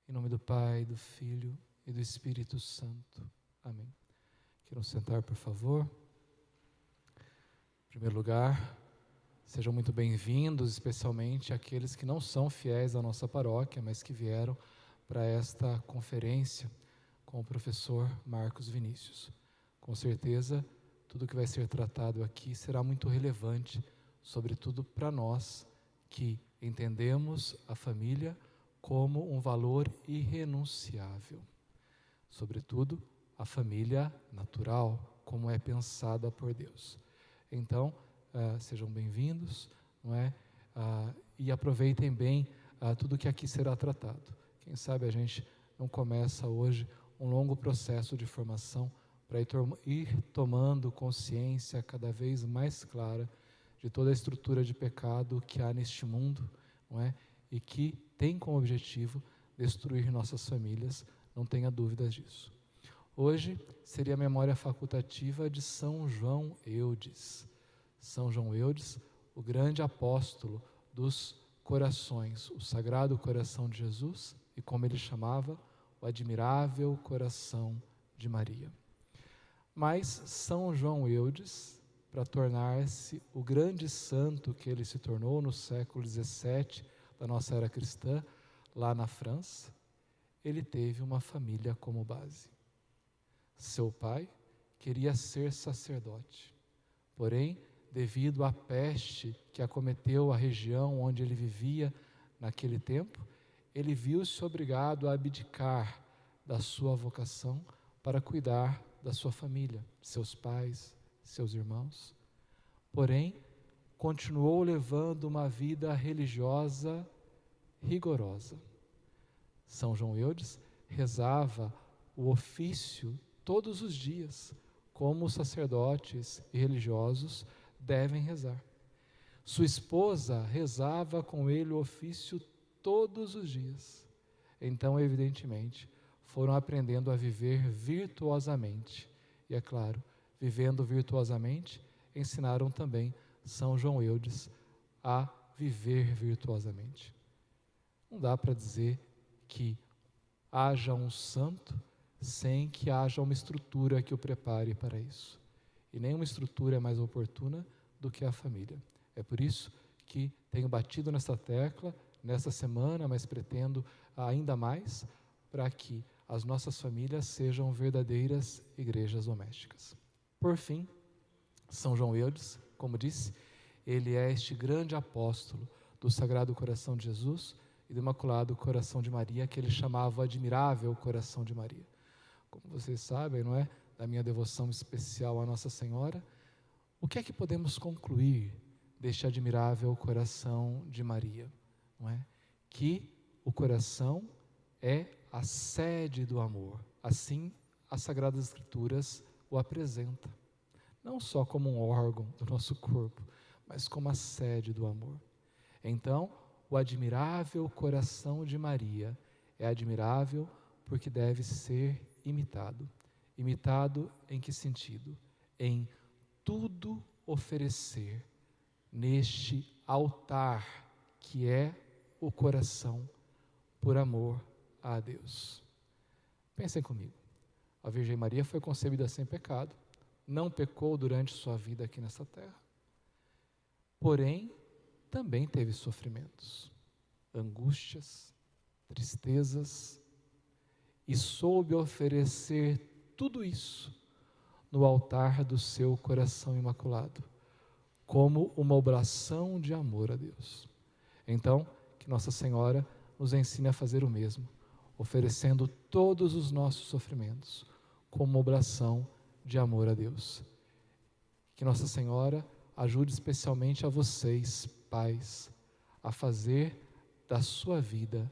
Em nome do Pai, do Filho e do Espírito Santo. Amém. Queiram sentar, por favor. Em primeiro lugar, sejam muito bem-vindos, especialmente aqueles que não são fiéis à nossa paróquia, mas que vieram para esta conferência com o professor Marcos Vinícius. Com certeza, tudo que vai ser tratado aqui será muito relevante, sobretudo para nós que entendemos a família como um valor irrenunciável. Sobretudo, a família natural, como é pensada por Deus. Então, sejam bem-vindos, não é? E aproveitem bem tudo que aqui será tratado. Quem sabe a gente não começa hoje um longo processo de formação para ir tomando consciência cada vez mais clara de toda a estrutura de pecado que há neste mundo, não é? E que tem como objetivo destruir nossas famílias, não tenha dúvidas disso. Hoje seria a memória facultativa de São João Eudes. São João Eudes, o grande apóstolo dos corações, o Sagrado Coração de Jesus e, como ele chamava, o Admirável Coração de Maria. Mas São João Eudes, para tornar-se o grande santo que ele se tornou no século XVII da nossa era cristã, lá na França, ele teve uma família como base. Seu pai queria ser sacerdote, porém, devido à peste que acometeu a região onde ele vivia naquele tempo, ele viu-se obrigado a abdicar da sua vocação para cuidar da sua família, seus pais, seus irmãos. Porém, continuou levando uma vida religiosa rigorosa. São João Eudes rezava o ofício todos os dias, como os sacerdotes e religiosos devem rezar. Sua esposa rezava com ele o ofício todos os dias. Então, evidentemente, foram aprendendo a viver virtuosamente. E, é claro, vivendo virtuosamente, ensinaram também São João Eudes a viver virtuosamente. Não dá para dizer que haja um santo sem que haja uma estrutura que o prepare para isso. E nenhuma estrutura é mais oportuna do que a família. É por isso que tenho batido nessa tecla nessa semana, mas pretendo ainda mais para que as nossas famílias sejam verdadeiras igrejas domésticas. Por fim, São João Eudes, como disse, ele é este grande apóstolo do Sagrado Coração de Jesus e do Imaculado Coração de Maria, que ele chamava Admirável Coração de Maria. Como vocês sabem, não é? Da minha devoção especial à Nossa Senhora, o que é que podemos concluir deste admirável coração de Maria? Não é? Que o coração é a sede do amor. Assim, as Sagradas Escrituras o apresentam. Não só como um órgão do nosso corpo, mas como a sede do amor. Então, o admirável coração de Maria é admirável porque deve ser imitado. Imitado em que sentido? Em tudo oferecer neste altar que é o coração por amor a Deus. Pensem comigo. A Virgem Maria foi concebida sem pecado, não pecou durante sua vida aqui nessa terra. Porém, também teve sofrimentos, angústias, tristezas, e soube oferecer tudo isso no altar do seu coração imaculado, como uma oblação de amor a Deus. Então, que Nossa Senhora nos ensine a fazer o mesmo, oferecendo todos os nossos sofrimentos como uma oblação de amor a Deus. Que Nossa Senhora ajude especialmente a vocês, pais, a fazer da sua vida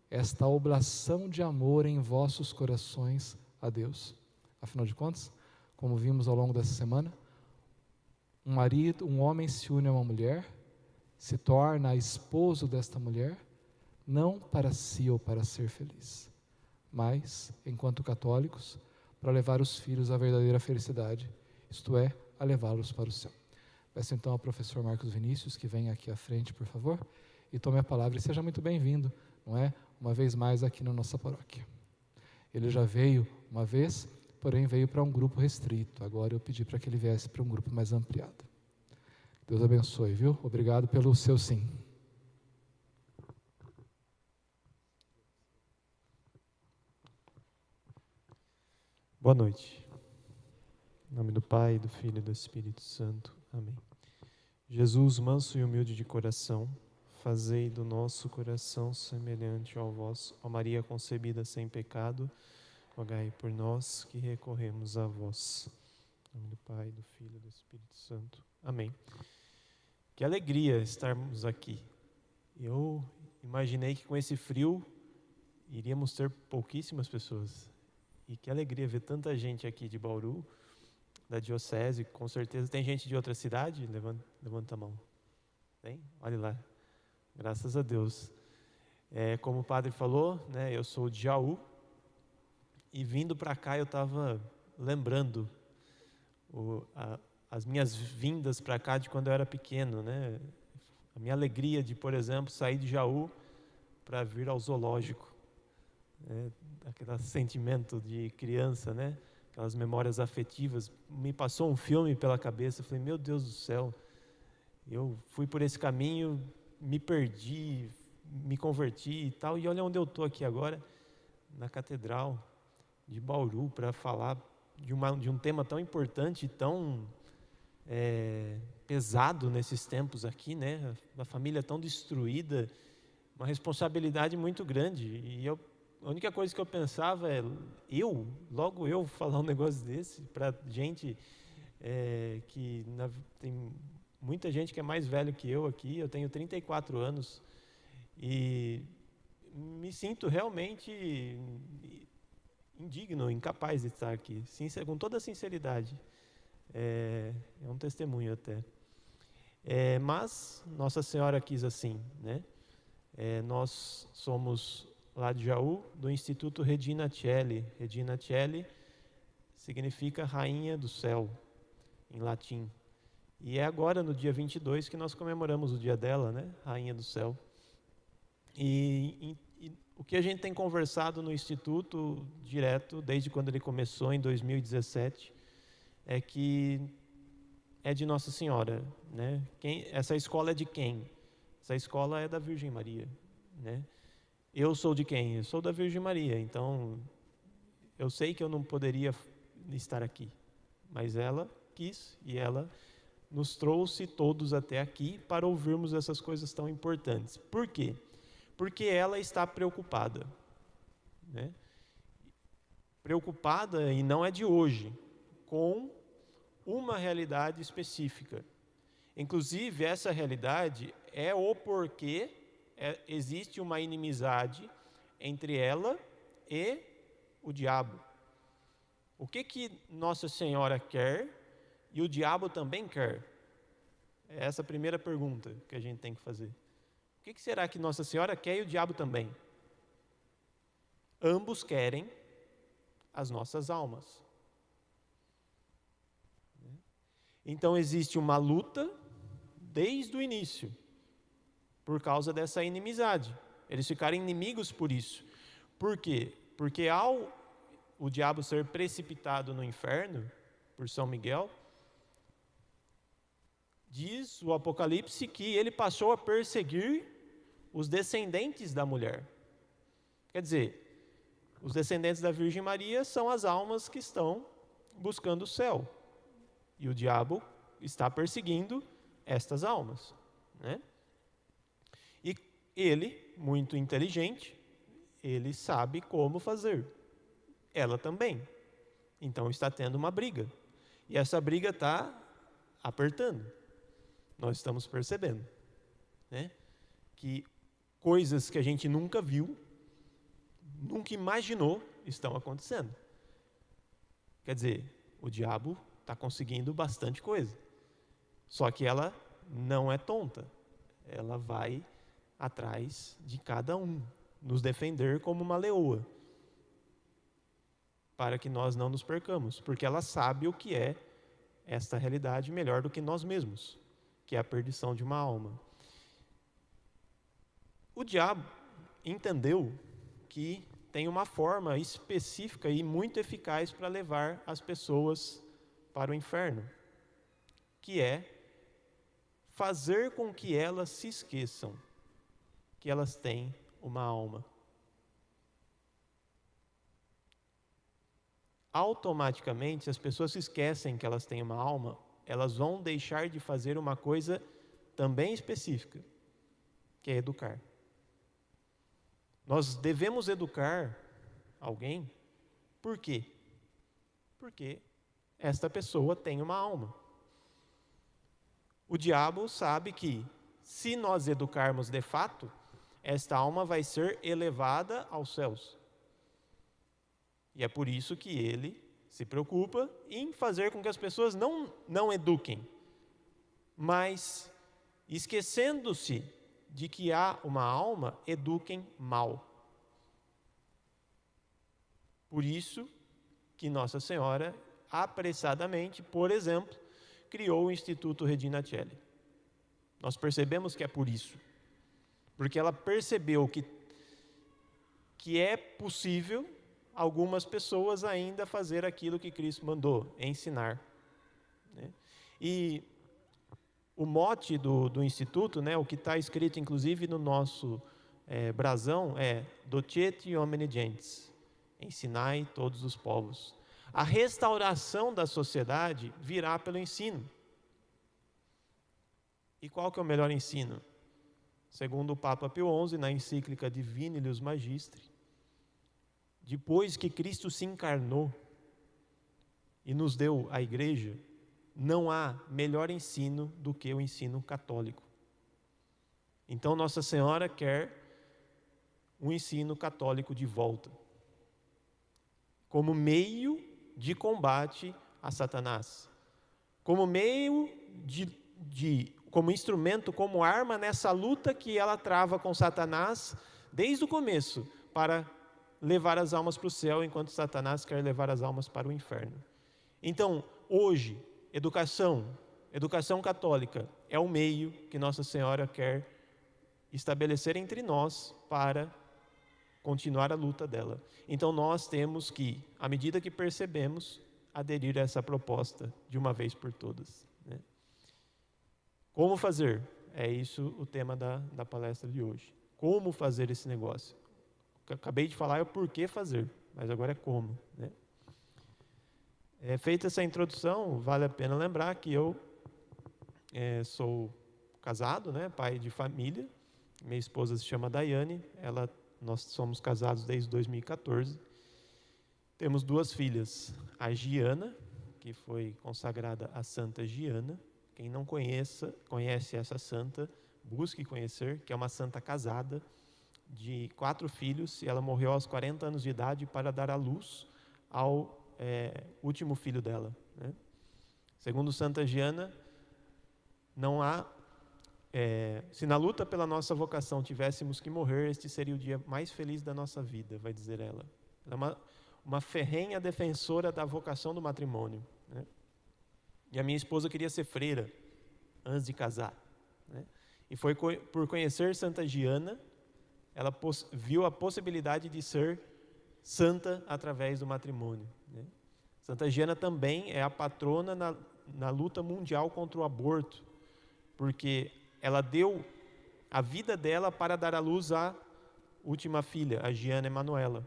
esta oblação de amor em vossos corações a Deus. Afinal de contas, como vimos ao longo dessa semana, um homem se une a uma mulher, se torna esposo desta mulher, não para si ou para ser feliz, mas, enquanto católicos, para levar os filhos à verdadeira felicidade, isto é, a levá-los para o céu. Peço então ao professor Marcos Vinícius que venha aqui à frente, por favor, e tome a palavra e seja muito bem-vindo, não é? uma vez mais aqui na nossa paróquia. Ele já veio uma vez, porém veio para um grupo restrito. Agora eu pedi para que ele viesse para um grupo mais ampliado. Deus abençoe, viu? Obrigado pelo seu sim. Boa noite. Em nome do Pai, do Filho e do Espírito Santo. Amém. Jesus, manso e humilde de coração, fazei do nosso coração semelhante ao vosso. Ó Maria concebida sem pecado, rogai por nós que recorremos a vós. Em nome do Pai, do Filho e do Espírito Santo. Amém. Que alegria estarmos aqui. Eu imaginei que com esse frio iríamos ter pouquíssimas pessoas. E que alegria ver tanta gente aqui de Bauru, da diocese, com certeza. Tem gente de outra cidade? Levanta a mão. Tem? Olha lá. Graças a Deus. Como o padre falou, né, eu sou de Jaú. E vindo para cá eu estava lembrando as minhas vindas para cá de quando eu era pequeno, né? A minha alegria de, por exemplo, sair de Jaú para vir ao zoológico. Aquele sentimento de criança, né? Aquelas memórias afetivas. Me passou um filme pela cabeça, eu falei, meu Deus do céu, eu fui por esse caminho, me perdi, me converti e tal, e olha onde eu estou aqui agora, na Catedral de Bauru, para falar de um tema tão importante, tão pesado nesses tempos aqui, né? Uma família tão destruída, uma responsabilidade muito grande, e a única coisa que eu pensava é, logo eu falar um negócio desse para gente tem muita gente que é mais velho que eu aqui, eu tenho 34 anos e me sinto realmente indigno, incapaz de estar aqui, com toda a sinceridade. É um testemunho até. Mas Nossa Senhora quis assim, né? Nós somos lá de Jaú, do Instituto Regina Coeli. Regina Coeli significa Rainha do Céu, em latim. E é agora, no dia 22, que nós comemoramos o dia dela, né? Rainha do Céu. E o que a gente tem conversado no Instituto, direto, desde quando ele começou, em 2017, é que é de Nossa Senhora, né? Essa escola é de quem? Essa escola é da Virgem Maria, né? Eu sou de quem? Eu sou da Virgem Maria, então eu sei que eu não poderia estar aqui, mas ela quis e ela nos trouxe todos até aqui para ouvirmos essas coisas tão importantes. Por quê? Porque ela está preocupada, né? Preocupada, e não é de hoje, com uma realidade específica. Inclusive, essa realidade é o porquê existe uma inimizade entre ela e o diabo. O que Nossa Senhora quer e o diabo também quer? É essa a primeira pergunta que a gente tem que fazer. O que será que Nossa Senhora quer e o diabo também? Ambos querem as nossas almas. Então existe uma luta desde o início, por causa dessa inimizade. Eles ficaram inimigos por isso. Por quê? Porque ao o diabo ser precipitado no inferno, por São Miguel, diz o Apocalipse que ele passou a perseguir os descendentes da mulher. Quer dizer, os descendentes da Virgem Maria são as almas que estão buscando o céu. E o diabo está perseguindo estas almas, né? E ele, muito inteligente, ele sabe como fazer. Ela também. Então está tendo uma briga. E essa briga está apertando. Nós estamos percebendo, né? Que coisas que a gente nunca viu, nunca imaginou, estão acontecendo. Quer dizer, o diabo está conseguindo bastante coisa. Só que ela não é tonta. Ela vai atrás de cada um, nos defender como uma leoa, para que nós não nos percamos, porque ela sabe o que é esta realidade melhor do que nós mesmos, que é a perdição de uma alma. O diabo entendeu que tem uma forma específica e muito eficaz para levar as pessoas para o inferno, que é fazer com que elas se esqueçam que elas têm uma alma. Automaticamente, se as pessoas se esquecem que elas têm uma alma, elas vão deixar de fazer uma coisa também específica, que é educar. Nós devemos educar alguém, por quê? Porque esta pessoa tem uma alma. O diabo sabe que, se nós educarmos de fato, esta alma vai ser elevada aos céus. E é por isso que ele se preocupa em fazer com que as pessoas não eduquem, mas, esquecendo-se de que há uma alma, eduquem mal. Por isso que Nossa Senhora, apressadamente, por exemplo, criou o Instituto Regina Coeli. Nós percebemos que é por isso. Porque ela percebeu que é possível algumas pessoas ainda fazer aquilo que Cristo mandou, ensinar. Né? E o mote do Instituto, né, o que está escrito inclusive no nosso brasão, é Docete Homini Gentes, ensinai todos os povos. A restauração da sociedade virá pelo ensino. E qual que é o melhor ensino? Segundo o Papa Pio XI, na encíclica Divini-lius Magistri, depois que Cristo se encarnou e nos deu a igreja, não há melhor ensino do que o ensino católico. Então Nossa Senhora quer um ensino católico de volta, como meio de combate a Satanás, como meio como instrumento, como arma nessa luta que ela trava com Satanás desde o começo, para levar as almas para o céu, enquanto Satanás quer levar as almas para o inferno. Então, hoje, educação católica é o meio que Nossa Senhora quer estabelecer entre nós para continuar a luta dela. Então, nós temos que, à medida que percebemos, aderir a essa proposta de uma vez por todas. Né? Como fazer? É isso o tema da palestra de hoje. Como fazer esse negócio? O que eu acabei de falar é o porquê fazer, mas agora é como. Né? Feita essa introdução, vale a pena lembrar que eu sou casado, né, pai de família. Minha esposa se chama Daiane, nós somos casados desde 2014. Temos 2 filhas, a Giana, que foi consagrada a Santa Giana. Quem não conhece essa santa, busque conhecer, que é uma santa casada, de 4 filhos, e ela morreu aos 40 anos de idade para dar à luz ao último filho dela. Né? Segundo Santa Giana, não há... se na luta pela nossa vocação tivéssemos que morrer, este seria o dia mais feliz da nossa vida, vai dizer ela. Ela é uma ferrenha defensora da vocação do matrimônio. Né? E a minha esposa queria ser freira antes de casar. Né? E foi por conhecer Santa Giana, ela viu a possibilidade de ser santa através do matrimônio. Né? Santa Giana também é a patrona na luta mundial contra o aborto, porque ela deu a vida dela para dar à luz à última filha, a Giana Emanuela.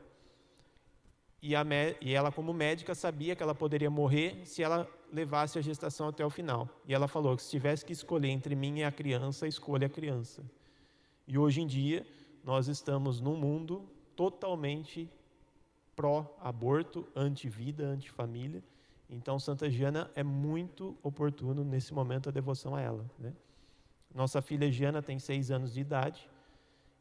E ela, como médica, sabia que ela poderia morrer se ela levasse a gestação até o final. E ela falou que se tivesse que escolher entre mim e a criança, escolha a criança. E hoje em dia, nós estamos num mundo totalmente pró-aborto, anti-vida, anti-família. Então, Santa Giana é muito oportuno, nesse momento, a devoção a ela. Né? Nossa filha Giana tem 6 anos de idade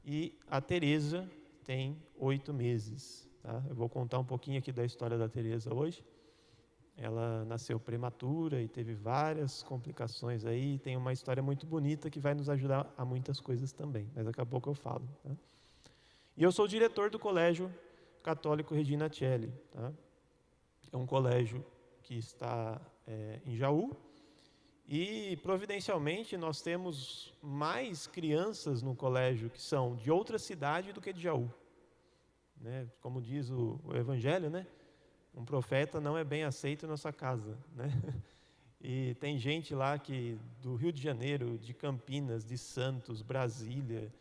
e a Teresa tem 8 meses. Tá? Eu vou contar um pouquinho aqui da história da Teresa hoje. Ela nasceu prematura e teve várias complicações aí. Tem uma história muito bonita que vai nos ajudar a muitas coisas também. Mas daqui a pouco eu falo. Tá? E eu sou diretor do Colégio Católico Regina Coeli. Tá? É um colégio que está em Jaú. E, providencialmente, nós temos mais crianças no colégio que são de outra cidade do que de Jaú. né? Como diz o Evangelho, né? Um profeta não é bem aceito na sua casa, né? E tem gente lá que do Rio de Janeiro, de Campinas, de Santos, Brasília,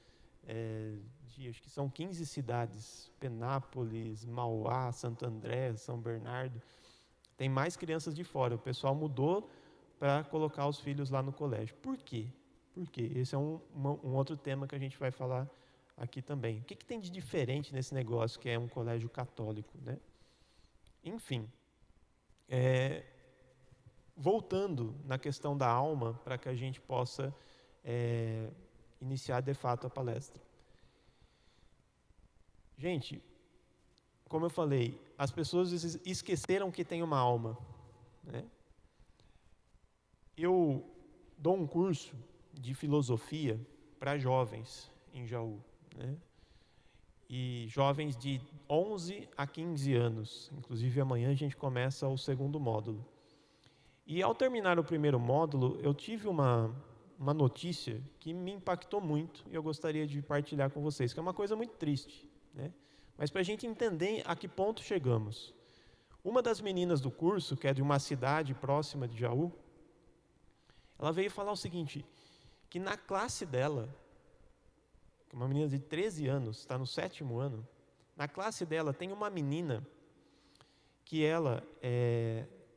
acho que são 15 cidades, Penápolis, Mauá, Santo André, São Bernardo, tem mais crianças de fora. O pessoal mudou para colocar os filhos lá no colégio. Por quê? Porque esse é um outro tema que a gente vai falar aqui também. O que tem de diferente nesse negócio que é um colégio católico, né? Enfim, voltando na questão da alma, para que a gente possa iniciar de fato a palestra. Gente, como eu falei, as pessoas esqueceram que tem uma alma, né? Eu dou um curso de filosofia para jovens em Jaú, né? E jovens de 11 a 15 anos. Inclusive, amanhã a gente começa o segundo módulo. E ao terminar o primeiro módulo, eu tive uma notícia que me impactou muito e eu gostaria de partilhar com vocês, que é uma coisa muito triste, né? Mas para a gente entender a que ponto chegamos. Uma das meninas do curso, que é de uma cidade próxima de Jaú, ela veio falar o seguinte, que na classe dela, uma menina de 13 anos, está no 7º ano, na classe dela tem uma menina que ela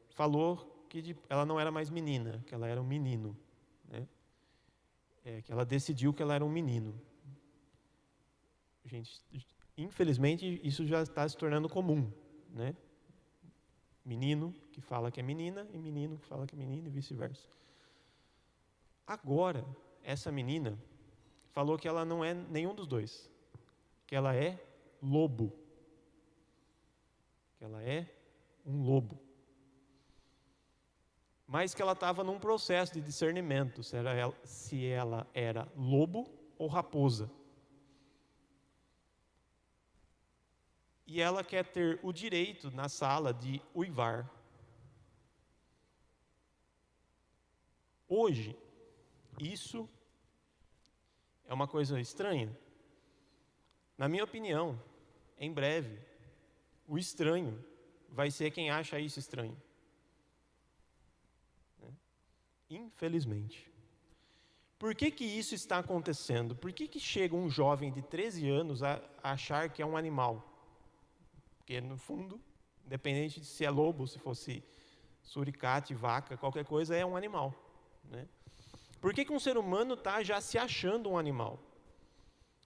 falou que ela não era mais menina, que ela era um menino, né? Que ela decidiu que ela era um menino. Gente, infelizmente isso já está se tornando comum, né? Menino que fala que é menina e menino que fala que é menino e vice-versa. Agora, essa menina falou que ela não é nenhum dos dois, que ela é lobo, que ela é um lobo, mas que ela estava num processo de discernimento, se ela era lobo ou raposa. E ela quer ter o direito na sala de uivar. Hoje, isso é uma coisa estranha. Na minha opinião, em breve, o estranho vai ser quem acha isso estranho. Infelizmente. Por que isso está acontecendo? Por que chega um jovem de 13 anos a achar que é um animal? Porque, no fundo, independente de se é lobo, se fosse suricate, vaca, qualquer coisa, é um animal, né? Por que um ser humano está já se achando um animal?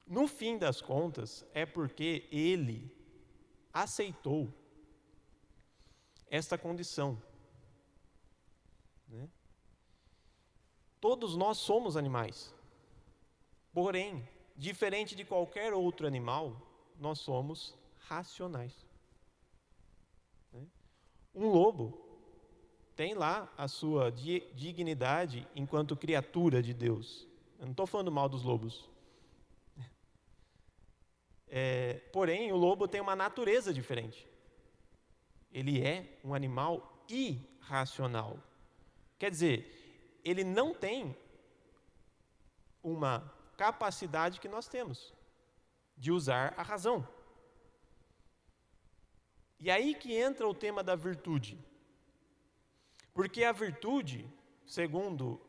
No fim das contas, é porque ele aceitou esta condição, né? Todos nós somos animais. Porém, diferente de qualquer outro animal, nós somos racionais. Um lobo tem lá a sua dignidade enquanto criatura de Deus. Eu não estou falando mal dos lobos. Porém, o lobo tem uma natureza diferente. Ele é um animal irracional. Quer dizer, ele não tem uma capacidade que nós temos de usar a razão. E aí que entra o tema da virtude. Porque a virtude, segundo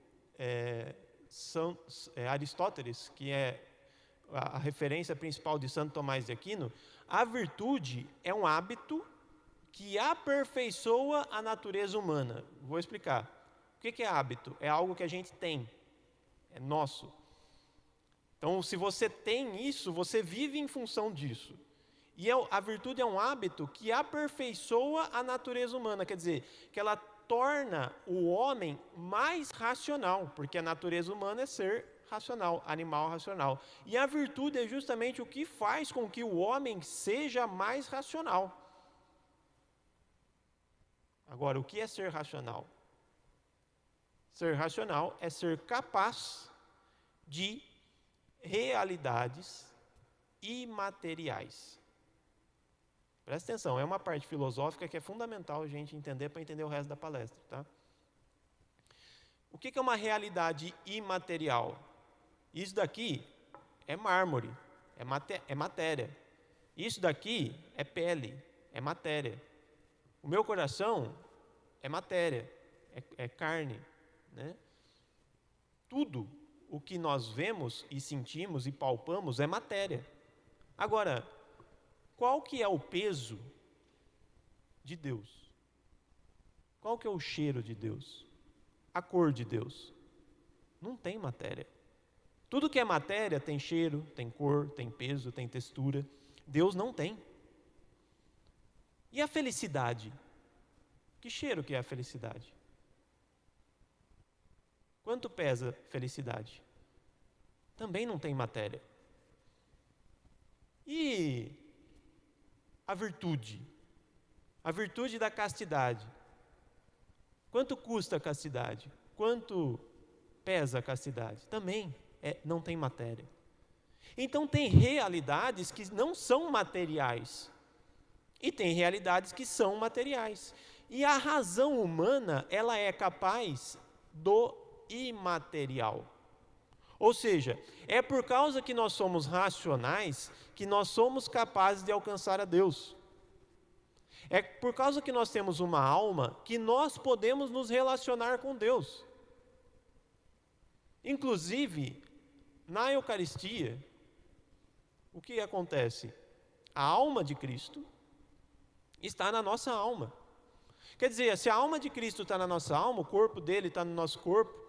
Aristóteles, que é a referência principal de Santo Tomás de Aquino, a virtude é um hábito que aperfeiçoa a natureza humana. Vou explicar. O que é hábito? É algo que a gente tem, é nosso. Então, se você tem isso, você vive em função disso. E a virtude é um hábito que aperfeiçoa a natureza humana, quer dizer, que ela torna o homem mais racional, porque a natureza humana é ser racional, animal racional. E a virtude é justamente o que faz com que o homem seja mais racional. Agora, o que é ser racional? Ser racional é ser capaz de realidades imateriais. Presta atenção, é uma parte filosófica que é fundamental a gente entender para entender o resto da palestra, tá? O que é uma realidade imaterial? Isso daqui é mármore, é matéria. Isso daqui é pele, é matéria. O meu coração é matéria, é carne, né? Tudo o que nós vemos e sentimos e palpamos é matéria. Agora, qual que é o peso de Deus? Qual que é o cheiro de Deus? A cor de Deus? Não tem matéria. Tudo que é matéria tem cheiro, tem cor, tem peso, tem textura. Deus não tem. E a felicidade? Que cheiro que é a felicidade? Quanto pesa felicidade? Também não tem matéria. E a virtude? A virtude da castidade. Quanto custa a castidade? Quanto pesa a castidade? Também não tem matéria. Então tem realidades que não são materiais. E tem realidades que são materiais. E a razão humana, ela é capaz do imaterial. Ou seja, é por causa que nós somos racionais que nós somos capazes de alcançar a Deus. É por causa que nós temos uma alma que nós podemos nos relacionar com Deus. Inclusive, na Eucaristia, o que acontece? A alma de Cristo está na nossa alma. Quer dizer, se a alma de Cristo está na nossa alma, o corpo dele está no nosso corpo,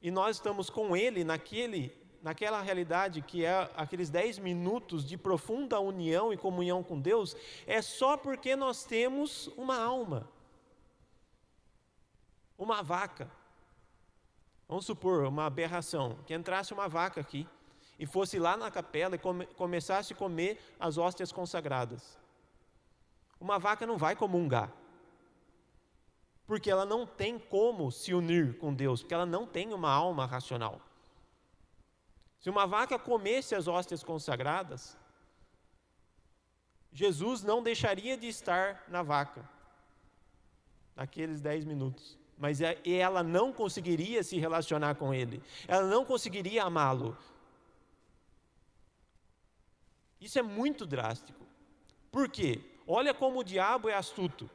e nós estamos com ele naquela realidade que é aqueles 10 minutos de profunda união e comunhão com Deus, é só porque nós temos uma alma. Uma vaca. Vamos supor, uma aberração, que entrasse uma vaca aqui e fosse lá na capela e começasse a comer as hóstias consagradas. Uma vaca não vai comungar, porque ela não tem como se unir com Deus, porque ela não tem uma alma racional. Se uma vaca comesse as hóstias consagradas, Jesus não deixaria de estar na vaca, naqueles 10 minutos. Mas ela não conseguiria se relacionar com ele. Ela não conseguiria amá-lo. Isso é muito drástico. Por quê? Olha como o diabo é astuto.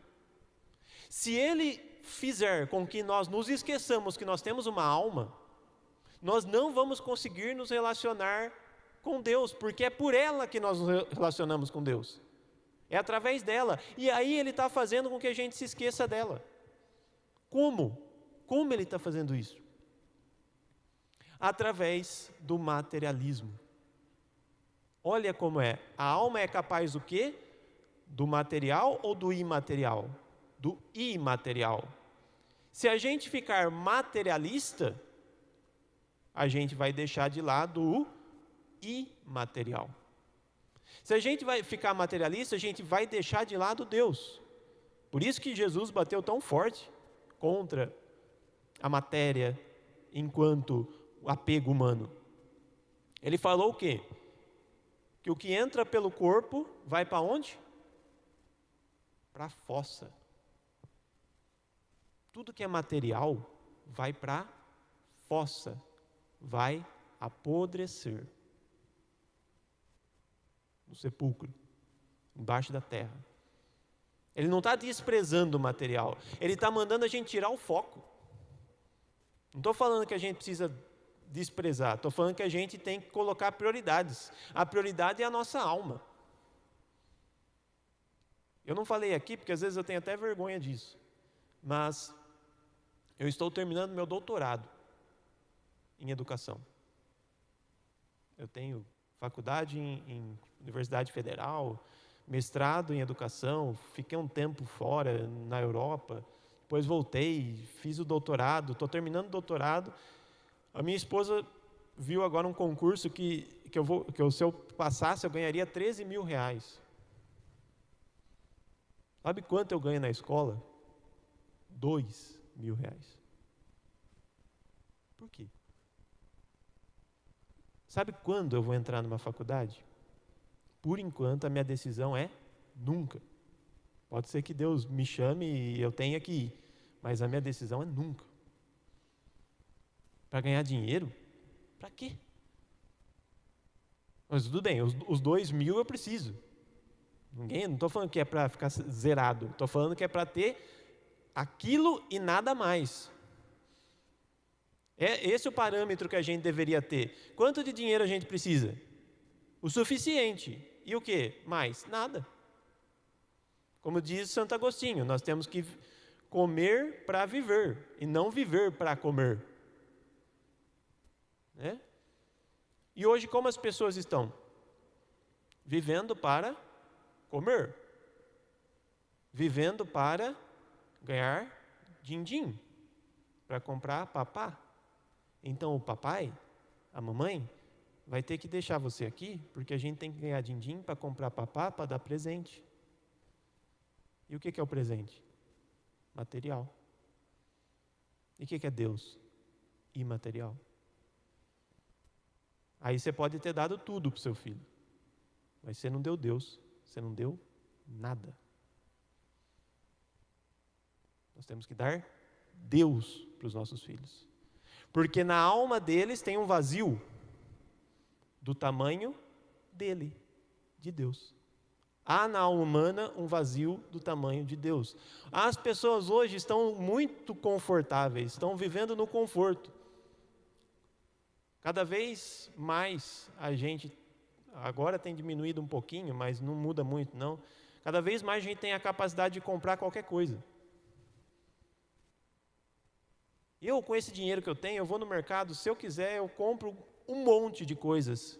Se ele fizer com que nós nos esqueçamos que nós temos uma alma, nós não vamos conseguir nos relacionar com Deus, porque é por ela que nós nos relacionamos com Deus. É através dela. E aí ele está fazendo com que a gente se esqueça dela. Como? Como ele está fazendo isso? Através do materialismo. Olha como é. A alma é capaz do quê? Do material ou do imaterial? Do imaterial. Se a gente ficar materialista, a gente vai deixar de lado o imaterial. Se a gente vai ficar materialista, a gente vai deixar de lado Deus. Por isso que Jesus bateu tão forte contra a matéria enquanto apego humano. Ele falou o quê? Que o que entra pelo corpo vai para onde? Para a fossa. Tudo que é material vai para a fossa, vai apodrecer no sepulcro, embaixo da terra. Ele não está desprezando o material, ele está mandando a gente tirar o foco. Não estou falando que a gente precisa desprezar, estou falando que a gente tem que colocar prioridades. A prioridade é a nossa alma. Eu não falei aqui, porque às vezes eu tenho até vergonha disso, mas eu estou terminando meu doutorado em educação. Eu tenho faculdade em Universidade Federal, mestrado em educação, fiquei um tempo fora, na Europa, depois voltei, fiz o doutorado, estou terminando o doutorado. A minha esposa viu agora um concurso que se eu passasse, eu ganharia 13 mil reais. Sabe quanto eu ganho na escola? 2 mil reais. Por quê? Sabe quando eu vou entrar numa faculdade? Por enquanto, a minha decisão é nunca. Pode ser que Deus me chame e eu tenha que ir, mas a minha decisão é nunca. Para ganhar dinheiro? Para quê? Mas tudo bem, os 2 mil eu preciso. Não estou falando que é para ficar zerado. Estou falando que é para ter aquilo e nada mais. É esse o parâmetro que a gente deveria ter. Quanto de dinheiro a gente precisa? O suficiente. E o quê? Mais? Nada. Como diz Santo Agostinho, nós temos que comer para viver e não viver para comer. Né? E hoje como as pessoas estão? Vivendo para comer. Vivendo para ganhar din-din. Para comprar papá. Então o papai, a mamãe, vai ter que deixar você aqui, porque a gente tem que ganhar din-din para comprar papá, para dar presente. E o que é o presente? Material. E o que é Deus? Imaterial. Aí você pode ter dado tudo para o seu filho, mas você não deu Deus, você não deu nada. Nós temos que dar Deus para os nossos filhos. Porque na alma deles tem um vazio do tamanho dele, de Deus. Há na alma humana um vazio do tamanho de Deus. As pessoas hoje estão muito confortáveis, estão vivendo no conforto. Cada vez mais a gente, agora tem diminuído um pouquinho, mas não muda muito não. Cada vez mais a gente tem a capacidade de comprar qualquer coisa. Eu, com esse dinheiro que eu tenho, eu vou no mercado, se eu quiser, eu compro um monte de coisas.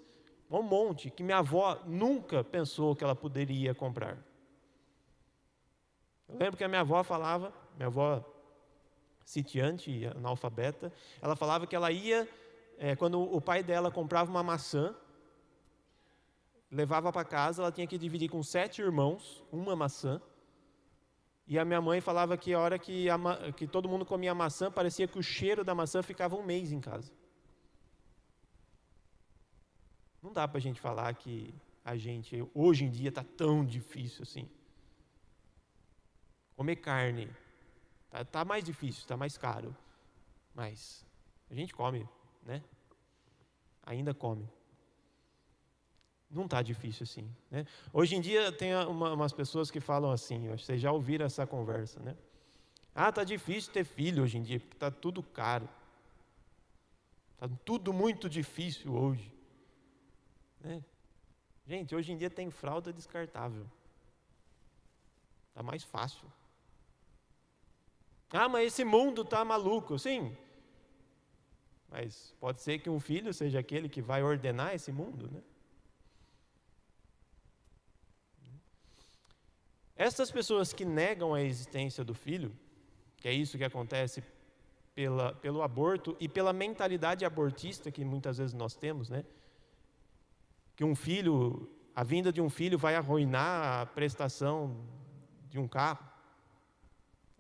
Um monte, que minha avó nunca pensou que ela poderia comprar. Eu lembro que a minha avó falava, minha avó sitiante e analfabeta, ela falava que ela ia, quando o pai dela comprava uma maçã, levava para casa, ela tinha que dividir com 7 irmãos, uma maçã, e a minha mãe falava que a hora que todo mundo comia a maçã, parecia que o cheiro da maçã ficava um mês em casa. Não dá para a gente falar que a gente, hoje em dia, está tão difícil assim. Comer carne, está mais difícil, está mais caro, mas a gente come, né? Ainda come. Não está difícil assim, né? Hoje em dia tem umas pessoas que falam assim, vocês já ouviram essa conversa, né? Ah, está difícil ter filho hoje em dia, porque está tudo caro. Está tudo muito difícil hoje. Né? Gente, hoje em dia tem fralda descartável. Está mais fácil. Ah, mas esse mundo está maluco. Sim. Mas pode ser que um filho seja aquele que vai ordenar esse mundo, né? Essas pessoas que negam a existência do filho, que é isso que acontece pelo aborto e pela mentalidade abortista que muitas vezes nós temos, né? Que a vinda de um filho vai arruinar a prestação de um carro.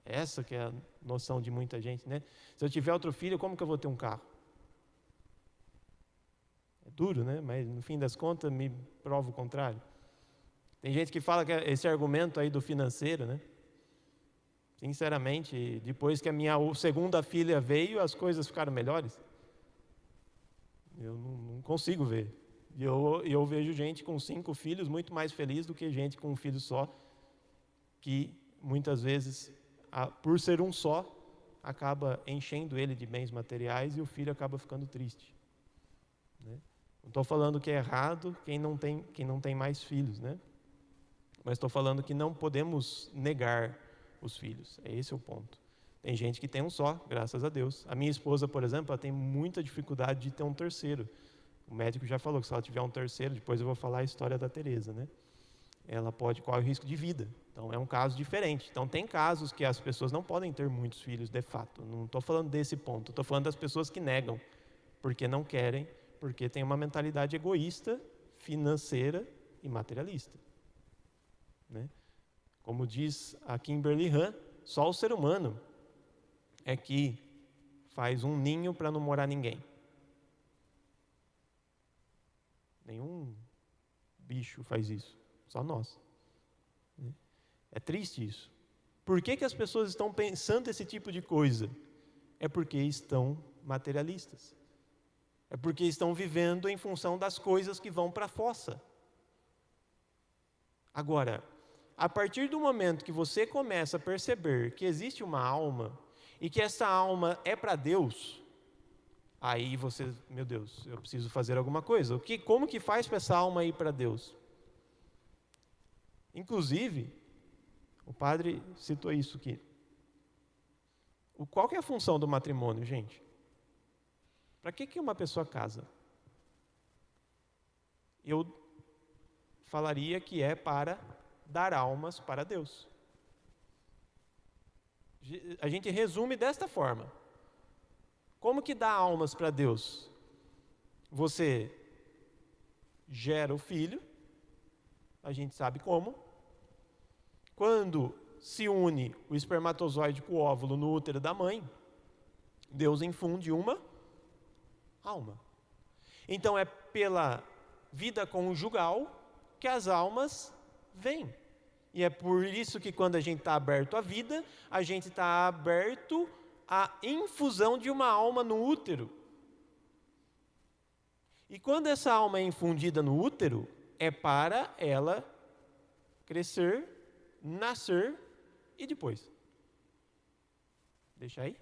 Essa que é a noção de muita gente, né? Se eu tiver outro filho, como que eu vou ter um carro? É duro, né? Mas no fim das contas me prova o contrário. Tem gente que fala que esse argumento aí do financeiro, né? Sinceramente, depois que a minha segunda filha veio, as coisas ficaram melhores. Eu não consigo ver. E eu vejo gente com 5 filhos muito mais feliz do que gente com um filho só, que muitas vezes, por ser um só, acaba enchendo ele de bens materiais e o filho acaba ficando triste. Né? Não estou falando que é errado quem não tem mais filhos, né? Mas estou falando que não podemos negar os filhos. Esse é o ponto. Tem gente que tem um só, graças a Deus. A minha esposa, por exemplo, ela tem muita dificuldade de ter um terceiro. O médico já falou que se ela tiver um terceiro, depois eu vou falar a história da Tereza, né? Ela corre o risco de vida. Então é um caso diferente. Então tem casos que as pessoas não podem ter muitos filhos de fato. Não estou falando desse ponto. Estou falando das pessoas que negam, porque não querem, porque tem uma mentalidade egoísta, financeira e materialista. Né? Como diz a Kimberly Han, só o ser humano é que faz um ninho para não morar ninguém. Nenhum bicho faz isso, só nós. É triste isso. Por que as pessoas estão pensando esse tipo de coisa? É porque estão materialistas. É porque estão vivendo em função das coisas que vão para a fossa. Agora, a partir do momento que você começa a perceber que existe uma alma e que essa alma é para Deus, aí você, meu Deus, eu preciso fazer alguma coisa. Como que faz para essa alma ir para Deus? Inclusive, o padre citou isso aqui. Qual que é a função do matrimônio, gente? Para que uma pessoa casa? Eu falaria que é para dar almas para Deus. A gente resume desta forma. Como que dá almas para Deus? Você gera o filho, a gente sabe como. Quando se une o espermatozoide com o óvulo no útero da mãe, Deus infunde uma alma. Então é pela vida conjugal que as almas vêm. E é por isso que quando a gente está aberto à vida, a gente está aberto à infusão de uma alma no útero. E quando essa alma é infundida no útero, é para ela crescer, nascer e depois. Deixa aí.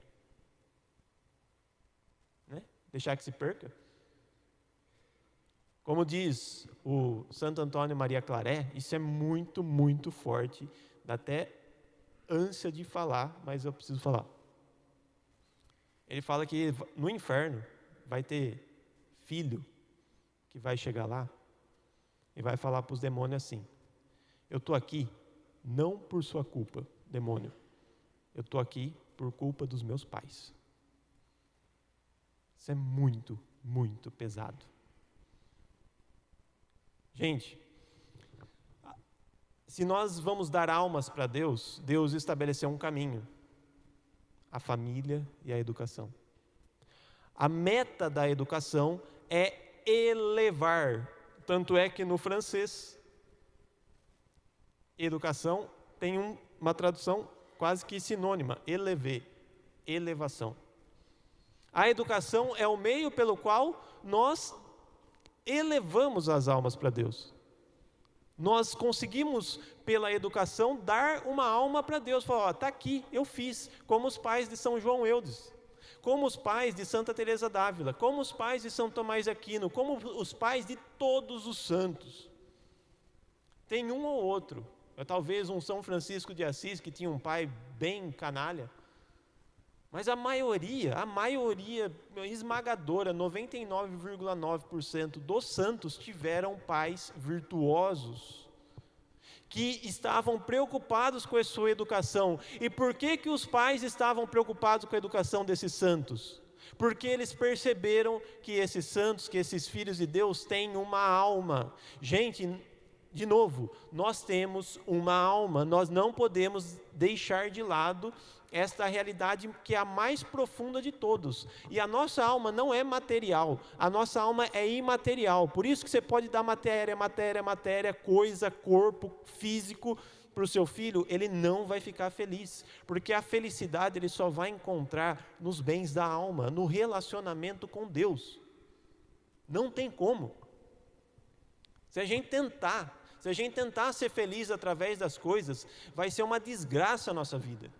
Né? Deixar que se perca. Como diz o Santo Antônio Maria Claret, isso é muito, muito forte, dá até ânsia de falar, mas eu preciso falar. Ele fala que no inferno vai ter filho que vai chegar lá e vai falar para os demônios assim: eu estou aqui não por sua culpa, demônio, eu estou aqui por culpa dos meus pais. Isso é muito, muito pesado. Gente, se nós vamos dar almas para Deus, Deus estabeleceu um caminho: a família e a educação. A meta da educação é elevar, tanto é que no francês, educação tem uma tradução quase que sinônima: élever, elevação. A educação é o meio pelo qual nós elevamos as almas para Deus. Nós conseguimos, pela educação, dar uma alma para Deus. Falar, está aqui, eu fiz, como os pais de São João Eudes, como os pais de Santa Teresa d'Ávila, como os pais de São Tomás de Aquino, como os pais de todos os santos. Tem um ou outro, talvez um São Francisco de Assis, que tinha um pai bem canalha, mas a maioria esmagadora, 99,9% dos santos tiveram pais virtuosos, que estavam preocupados com a sua educação. E por que os pais estavam preocupados com a educação desses santos? Porque eles perceberam que esses santos, que esses filhos de Deus têm uma alma. Gente, de novo, nós temos uma alma, nós não podemos deixar de lado esta realidade que é a mais profunda de todos. E a nossa alma não é material, a nossa alma é imaterial. Por isso que você pode dar matéria, coisa, corpo, físico para o seu filho, ele não vai ficar feliz. Porque a felicidade ele só vai encontrar nos bens da alma, no relacionamento com Deus. Não tem como. Se a gente tentar ser feliz através das coisas, vai ser uma desgraça a nossa vida.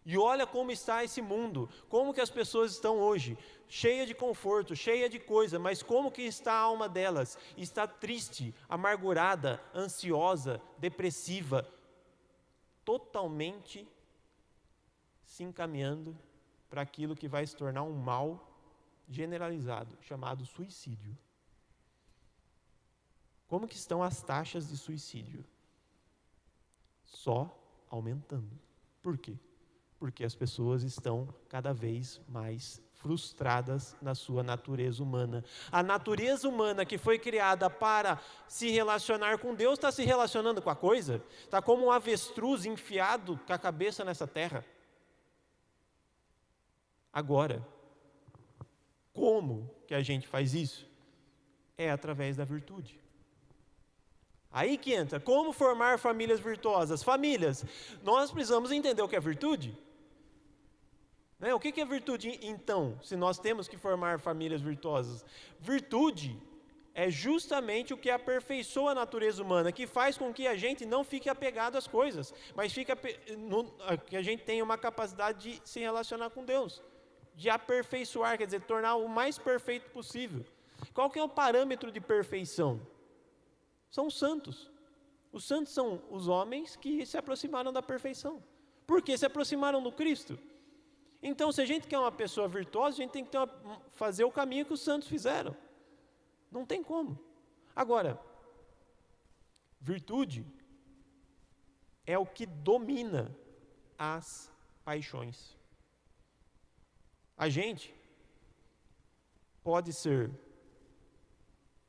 E olha como está esse mundo, como que as pessoas estão hoje, cheia de conforto, cheia de coisa, mas como que está a alma delas? Está triste, amargurada, ansiosa, depressiva, totalmente se encaminhando para aquilo que vai se tornar um mal generalizado, chamado suicídio. Como que estão as taxas de suicídio? Só aumentando. Por quê? Porque as pessoas estão cada vez mais frustradas na sua natureza humana. A natureza humana que foi criada para se relacionar com Deus está se relacionando com a coisa. Está como um avestruz enfiado com a cabeça nessa terra. Agora, como que a gente faz isso? É através da virtude. Aí que entra, como formar famílias virtuosas? Famílias, nós precisamos entender o que é virtude. O que é virtude, então, se nós temos que formar famílias virtuosas? Virtude é justamente o que aperfeiçoa a natureza humana, que faz com que a gente não fique apegado às coisas, mas que a gente tenha uma capacidade de se relacionar com Deus, de aperfeiçoar, quer dizer, tornar o mais perfeito possível. Qual que é o parâmetro de perfeição? São os santos. Os santos são os homens que se aproximaram da perfeição. Por quê? Se aproximaram do Cristo. Então, se a gente quer uma pessoa virtuosa, a gente tem que fazer o caminho que os santos fizeram. Não tem como. Agora, virtude é o que domina as paixões. A gente pode ser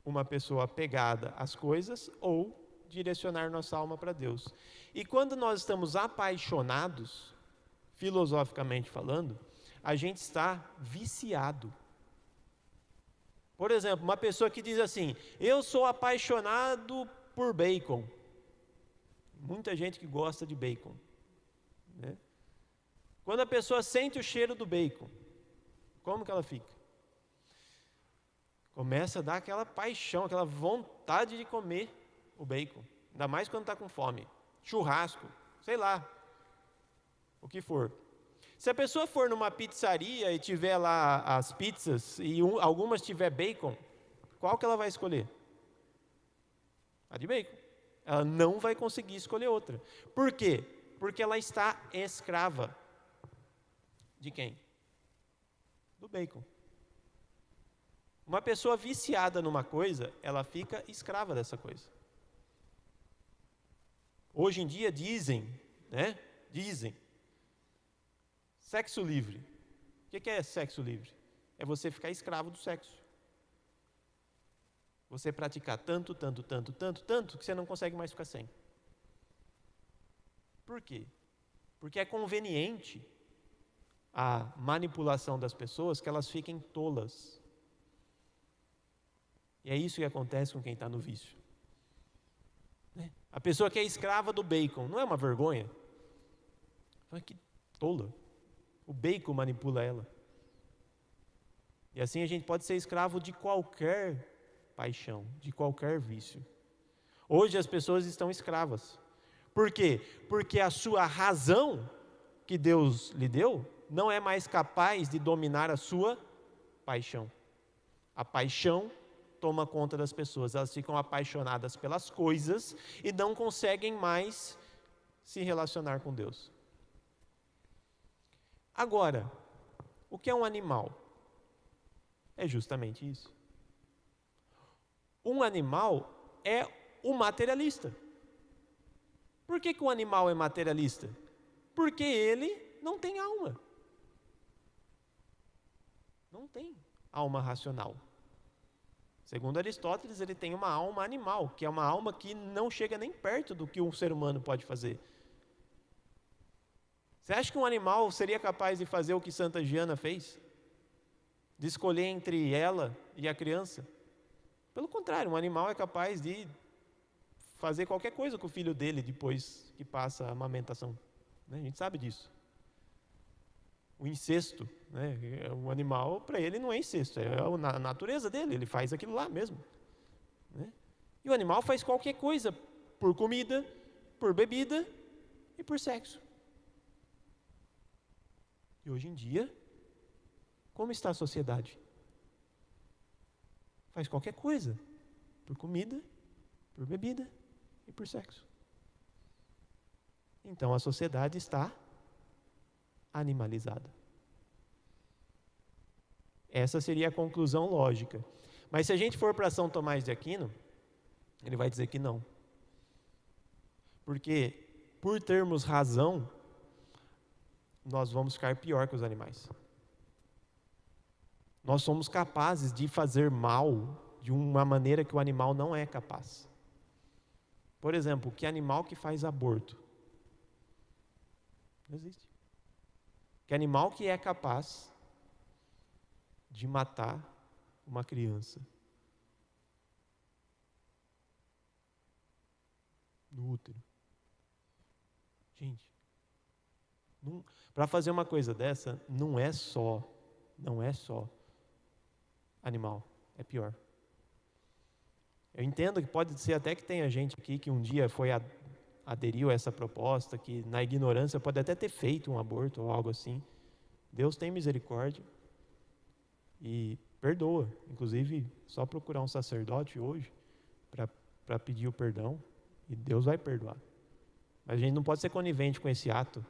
uma pessoa apegada às coisas ou direcionar nossa alma para Deus. E quando nós estamos apaixonados, filosoficamente falando, a gente está viciado. Por exemplo, uma pessoa que diz assim: eu sou apaixonado por bacon. Muita gente que gosta de bacon, né? Quando a pessoa sente o cheiro do bacon, como que ela fica? Começa a dar aquela paixão, aquela vontade de comer o bacon. Ainda mais quando está com fome. Churrasco, sei lá, o que for. Se a pessoa for numa pizzaria e tiver lá as pizzas e algumas tiver bacon, qual que ela vai escolher? A de bacon. Ela não vai conseguir escolher outra. Por quê? Porque ela está escrava. De quem? Do bacon. Uma pessoa viciada numa coisa, ela fica escrava dessa coisa. Hoje em dia dizem, né? Dizem. Sexo livre. O que é sexo livre? É você ficar escravo do sexo. Você praticar tanto, que você não consegue mais ficar sem. Por quê? Porque é conveniente a manipulação das pessoas, que elas fiquem tolas. E é isso que acontece com quem está no vício. A pessoa que é escrava do bacon, não é uma vergonha? Que tola. O bacon manipula ela. E assim a gente pode ser escravo de qualquer paixão, de qualquer vício. Hoje as pessoas estão escravas. Por quê? Porque a sua razão que Deus lhe deu não é mais capaz de dominar a sua paixão. A paixão toma conta das pessoas. Elas ficam apaixonadas pelas coisas e não conseguem mais se relacionar com Deus. Agora, o que é um animal? É justamente isso. Um animal é o materialista. Por que um animal é materialista? Porque ele não tem alma. Não tem alma racional. Segundo Aristóteles, ele tem uma alma animal, que é uma alma que não chega nem perto do que um ser humano pode fazer. Você acha que um animal seria capaz de fazer o que Santa Giana fez? De escolher entre ela e a criança? Pelo contrário, um animal é capaz de fazer qualquer coisa com o filho dele depois que passa a amamentação. A gente sabe disso. O incesto, né? O animal, para ele, não é incesto, é a natureza dele, ele faz aquilo lá mesmo. Né? E o animal faz qualquer coisa por comida, por bebida e por sexo. E hoje em dia, como está a sociedade? Faz qualquer coisa por comida, por bebida e por sexo. Então a sociedade está animalizada. Essa seria a conclusão lógica. Mas se a gente for para São Tomás de Aquino, ele vai dizer que não. Porque, por termos razão, nós vamos ficar pior que os animais. Nós somos capazes de fazer mal de uma maneira que o animal não é capaz. Por exemplo, que animal que faz aborto? Não existe. Que animal que é capaz de matar uma criança no útero? Gente, para fazer uma coisa dessa, não é só animal, é pior. Eu entendo que pode ser até que tenha gente aqui que um dia aderiu a essa proposta, que na ignorância pode até ter feito um aborto ou algo assim. Deus tem misericórdia e perdoa. Inclusive, só procurar um sacerdote hoje para pedir o perdão e Deus vai perdoar. Mas a gente não pode ser conivente com esse ato,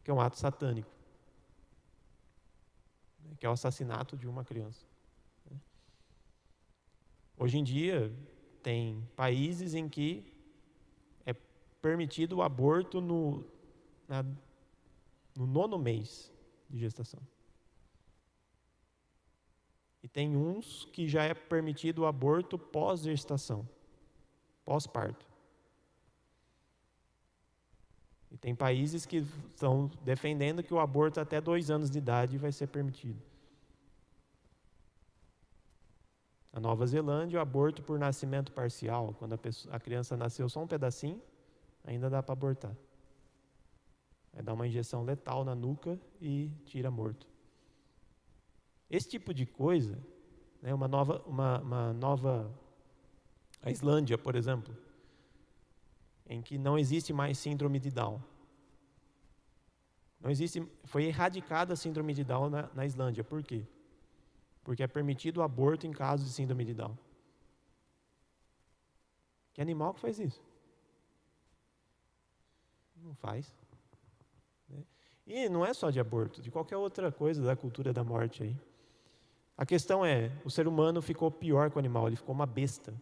que é um ato satânico, que é o assassinato de uma criança. Hoje em dia, tem países em que é permitido o aborto no 9º mês de gestação. E tem uns que já é permitido o aborto pós-gestação, pós-parto. E tem países que estão defendendo que o aborto até 2 anos de idade vai ser permitido. Na Nova Zelândia, o aborto por nascimento parcial, quando a criança nasceu só um pedacinho, ainda dá para abortar. Aí dá uma injeção letal na nuca e tira morto. Esse tipo de coisa, né, uma nova a Islândia, por exemplo, em que não existe mais síndrome de Down. Foi erradicada a síndrome de Down na Islândia. Por quê? Porque é permitido o aborto em casos de síndrome de Down. Que animal que faz isso? Não faz. Né? E não é só de aborto, de qualquer outra coisa da cultura da morte aí. A questão é, o ser humano ficou pior que o animal, ele ficou uma besta.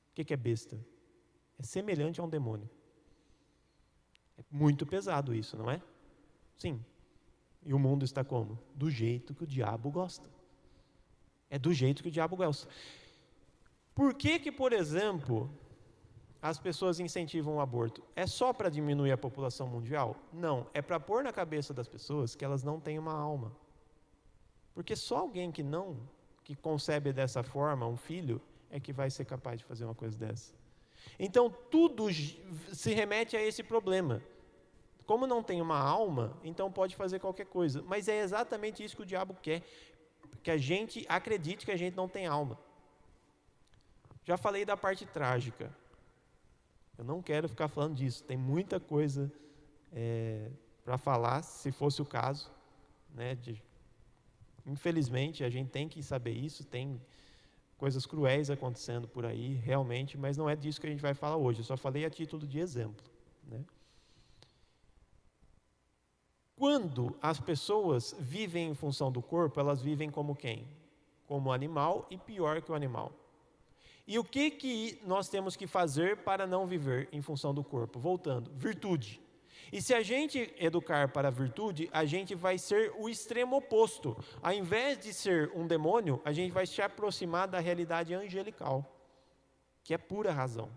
O que é besta? É semelhante a um demônio. É muito pesado isso, não é? Sim. E o mundo está como? Do jeito que o diabo gosta. É do jeito que o diabo gosta. Por que, por exemplo, as pessoas incentivam o aborto? É só para diminuir a população mundial? Não. É para pôr na cabeça das pessoas que elas não têm uma alma. Porque só alguém que concebe dessa forma um filho, é que vai ser capaz de fazer uma coisa dessa. Então, tudo se remete a esse problema. Como não tem uma alma, então pode fazer qualquer coisa. Mas é exatamente isso que o diabo quer. Que a gente acredite que a gente não tem alma. Já falei da parte trágica. Eu não quero ficar falando disso. Tem muita coisa para falar, se fosse o caso. Né, infelizmente, a gente tem que saber isso. Tem coisas cruéis acontecendo por aí, realmente, mas não é disso que a gente vai falar hoje. Eu só falei a título de exemplo. Né? Quando as pessoas vivem em função do corpo, elas vivem como quem? Como animal e pior que o animal. E o que nós temos que fazer para não viver em função do corpo? Voltando, virtude. E se a gente educar para a virtude, a gente vai ser o extremo oposto. Ao invés de ser um demônio, a gente vai se aproximar da realidade angelical, que é pura razão.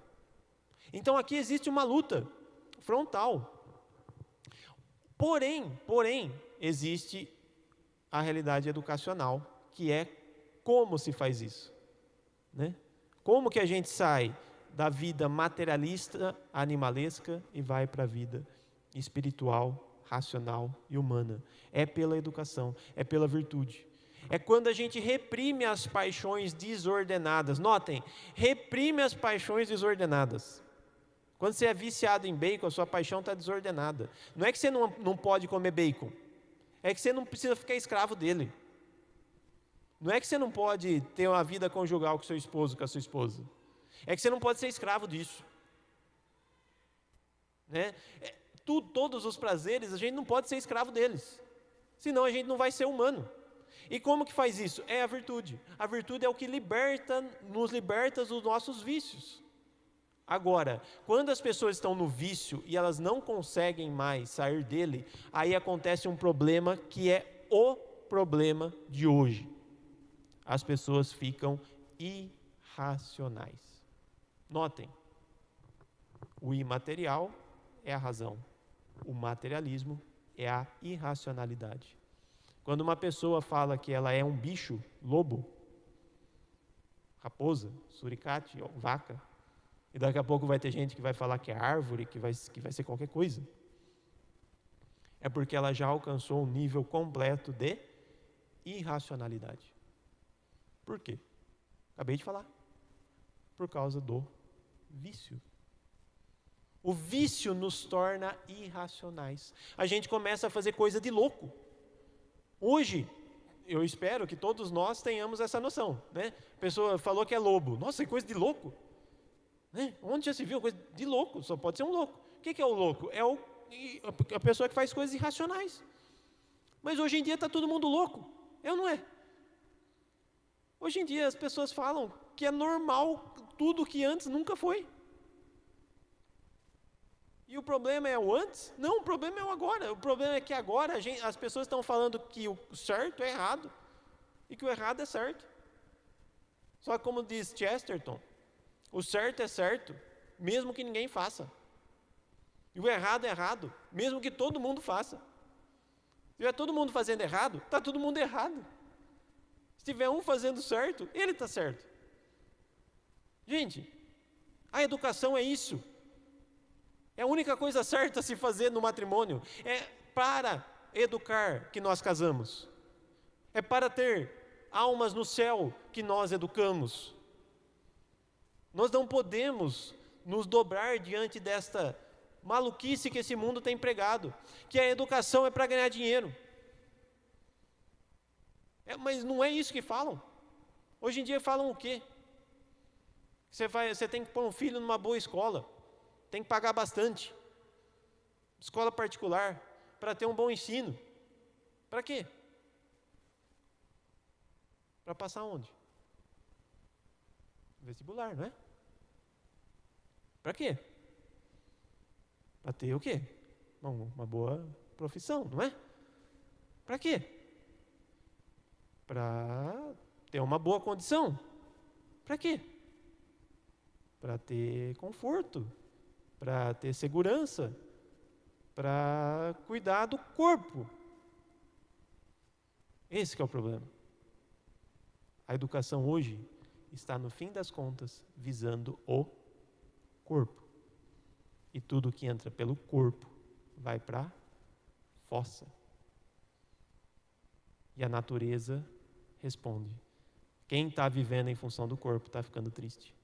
Então aqui existe uma luta frontal. Porém, existe a realidade educacional, que é como se faz isso. Né? Como que a gente sai da vida materialista, animalesca, e vai para a vida espiritual, racional e humana? É pela educação, é pela virtude. É quando a gente reprime as paixões desordenadas. Notem, reprime as paixões desordenadas. Quando você é viciado em bacon, a sua paixão está desordenada. Não é que você não pode comer bacon. É que você não precisa ficar escravo dele. Não é que você não pode ter uma vida conjugal com seu esposo, com a sua esposa. É que você não pode ser escravo disso. Né? Todos os prazeres, a gente não pode ser escravo deles. Senão a gente não vai ser humano. E como que faz isso? É a virtude. A virtude é o que nos liberta dos nossos vícios. Agora, quando as pessoas estão no vício e elas não conseguem mais sair dele, aí acontece um problema que é o problema de hoje. As pessoas ficam irracionais. Notem, o imaterial é a razão, o materialismo é a irracionalidade. Quando uma pessoa fala que ela é um bicho, lobo, raposa, suricate, vaca, e daqui a pouco vai ter gente que vai falar que é árvore, que vai ser qualquer coisa. É porque ela já alcançou um nível completo de irracionalidade. Por quê? Acabei de falar. Por causa do vício. O vício nos torna irracionais. A gente começa a fazer coisa de louco. Hoje, eu espero que todos nós tenhamos essa noção, né? A pessoa falou que é lobo. Nossa, é coisa de louco. Né? Onde já se viu coisa de louco? Só pode ser um louco. O que é o louco? É a pessoa que faz coisas irracionais. Mas hoje em dia está todo mundo louco. É ou não é? Hoje em dia as pessoas falam que é normal tudo que antes nunca foi. E o problema é o antes? Não, o problema é o agora. O problema é que agora as pessoas estão falando que o certo é errado e que o errado é certo. Só que como diz Chesterton, o certo é certo, mesmo que ninguém faça. E o errado é errado, mesmo que todo mundo faça. Se tiver todo mundo fazendo errado, está todo mundo errado. Se tiver um fazendo certo, ele está certo. Gente, a educação é isso. É a única coisa certa a se fazer no matrimônio. É para educar que nós casamos. É para ter almas no céu que nós educamos. Nós não podemos nos dobrar diante desta maluquice que esse mundo tem pregado, que a educação é para ganhar dinheiro. Mas não é isso que falam. Hoje em dia falam o quê? Você tem que pôr um filho numa boa escola, tem que pagar bastante. Escola particular, para ter um bom ensino. Para quê? Para passar onde? Vestibular, não é? Para quê? Para ter o quê? Uma boa profissão, não é? Para quê? Para ter uma boa condição. Para quê? Para ter conforto, para ter segurança, para cuidar do corpo. Esse que é o problema. A educação hoje está, no fim das contas, visando o corpo. E tudo que entra pelo corpo vai para a fossa. E a natureza responde. Quem está vivendo em função do corpo está ficando triste.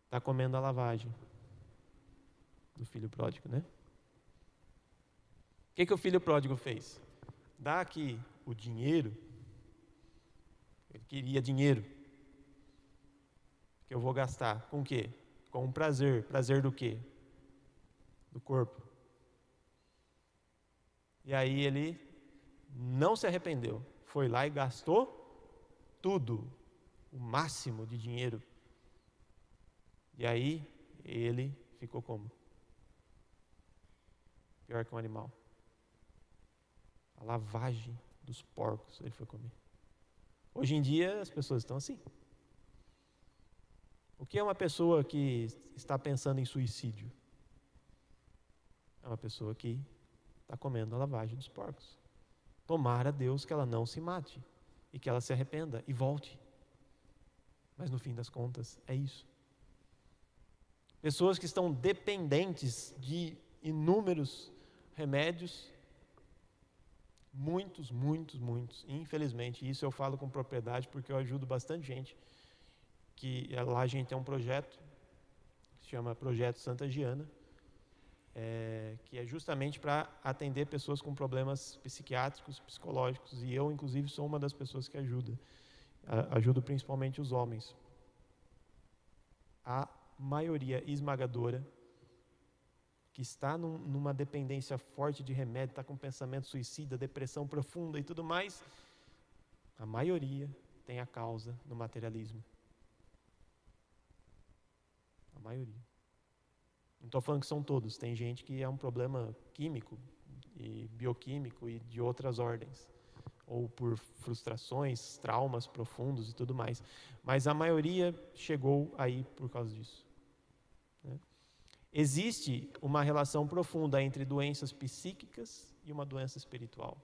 Está comendo a lavagem do filho pródigo, né? O que o filho pródigo fez? Dá aqui o dinheiro. Ele queria dinheiro. Que eu vou gastar com o quê? Com um prazer. Prazer do quê? Do corpo. E aí ele não se arrependeu. Foi lá e gastou tudo. O máximo de dinheiro. E aí ele ficou como? Pior que um animal. A lavagem dos porcos ele foi comer. Hoje em dia as pessoas estão assim. O que é uma pessoa que está pensando em suicídio? É uma pessoa que está comendo a lavagem dos porcos. Tomara a Deus que ela não se mate e que ela se arrependa e volte. Mas no fim das contas é isso. Pessoas que estão dependentes de inúmeros remédios, muitos. Infelizmente, isso eu falo com propriedade porque eu ajudo bastante gente. Que lá a gente tem um projeto que se chama Projeto Santa Giana, que é justamente para atender pessoas com problemas psiquiátricos, psicológicos, e eu, inclusive, sou uma das pessoas que ajudo principalmente os homens. A maioria esmagadora que está numa dependência forte de remédio, está com pensamento suicida, depressão profunda e tudo mais, a maioria tem a causa no materialismo. A maioria. Não estou falando que são todos, tem gente que é um problema químico e bioquímico e de outras ordens, ou por frustrações, traumas profundos e tudo mais. Mas a maioria chegou aí por causa disso. Né? Existe uma relação profunda entre doenças psíquicas e uma doença espiritual.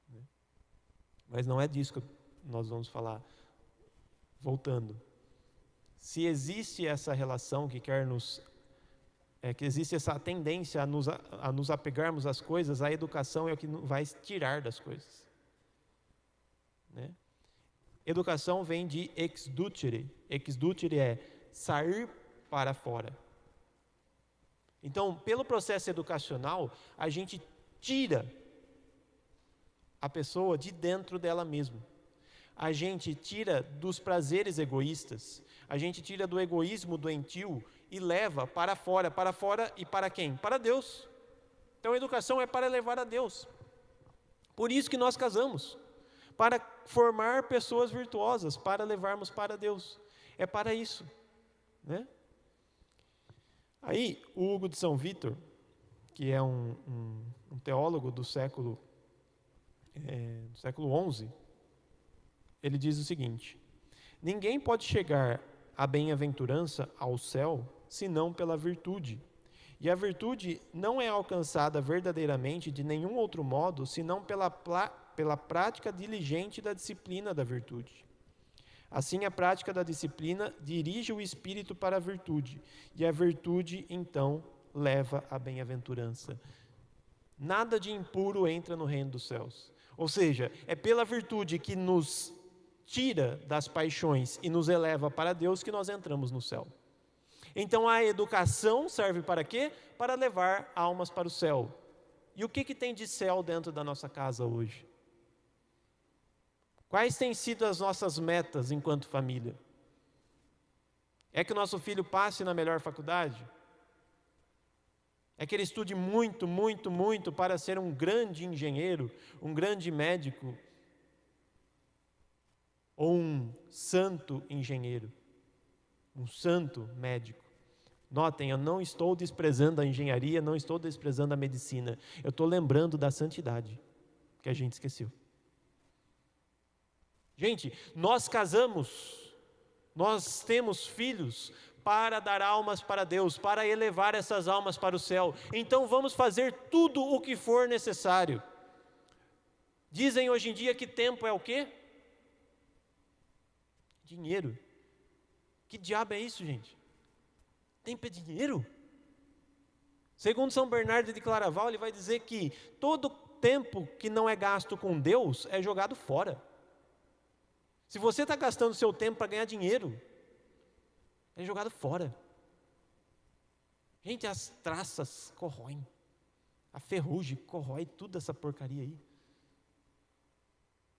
Né? Mas não é disso que nós vamos falar. Voltando. Se existe essa relação que que existe essa tendência a nos apegarmos às coisas, a educação é o que vai tirar das coisas. Né? Educação vem de exducere. Exducere é sair para fora. Então, pelo processo educacional, a gente tira a pessoa de dentro dela mesma. A gente tira dos prazeres egoístas, a gente tira do egoísmo doentio e leva para fora e para quem? Para Deus. Então a educação é para levar a Deus. Por isso que nós casamos, para formar pessoas virtuosas, para levarmos para Deus. É para isso, né? Aí, o Hugo de São Vítor, que é um teólogo do século XI, ele diz o seguinte: ninguém pode chegar à bem-aventurança, ao céu, senão pela virtude. E a virtude não é alcançada verdadeiramente de nenhum outro modo, senão pela prática diligente da disciplina da virtude. Assim, a prática da disciplina dirige o espírito para a virtude, e a virtude, então, leva à bem-aventurança. Nada de impuro entra no reino dos céus. Ou seja, é pela virtude que nos tira das paixões e nos eleva para Deus que nós entramos no céu. Então, a educação serve para quê? Para levar almas para o céu. E o que tem de céu dentro da nossa casa hoje? Quais têm sido as nossas metas enquanto família? É que o nosso filho passe na melhor faculdade? É que ele estude muito, muito, muito para ser um grande engenheiro, um grande médico, ou um santo engenheiro, um santo médico? Notem, eu não estou desprezando a engenharia, não estou desprezando a medicina. Eu estou lembrando da santidade, que a gente esqueceu. Gente, nós casamos, nós temos filhos para dar almas para Deus, para elevar essas almas para o céu. Então vamos fazer tudo o que for necessário. Dizem hoje em dia que tempo é o quê? Dinheiro. Que diabo é isso, gente? Tempo é dinheiro? Segundo São Bernardo de Claraval, ele vai dizer que todo tempo que não é gasto com Deus é jogado fora. Se você está gastando seu tempo para ganhar dinheiro, é jogado fora. Gente, as traças corroem, a ferrugem corrói tudo essa porcaria aí.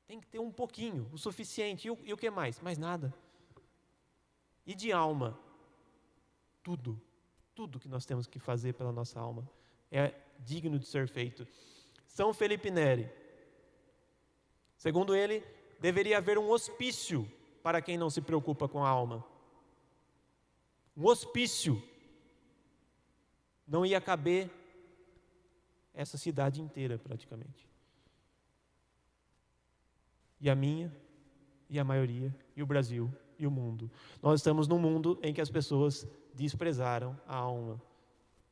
Tem que ter um pouquinho, o suficiente. E o que mais? Mais nada. E de alma? Tudo que nós temos que fazer pela nossa alma é digno de ser feito. São Felipe Neri, segundo ele, deveria haver um hospício para quem não se preocupa com a alma. Um hospício. Não ia caber essa cidade inteira, praticamente. E a minha, e a maioria, e o Brasil, e o mundo. Nós estamos num mundo em que as pessoas desprezaram a alma.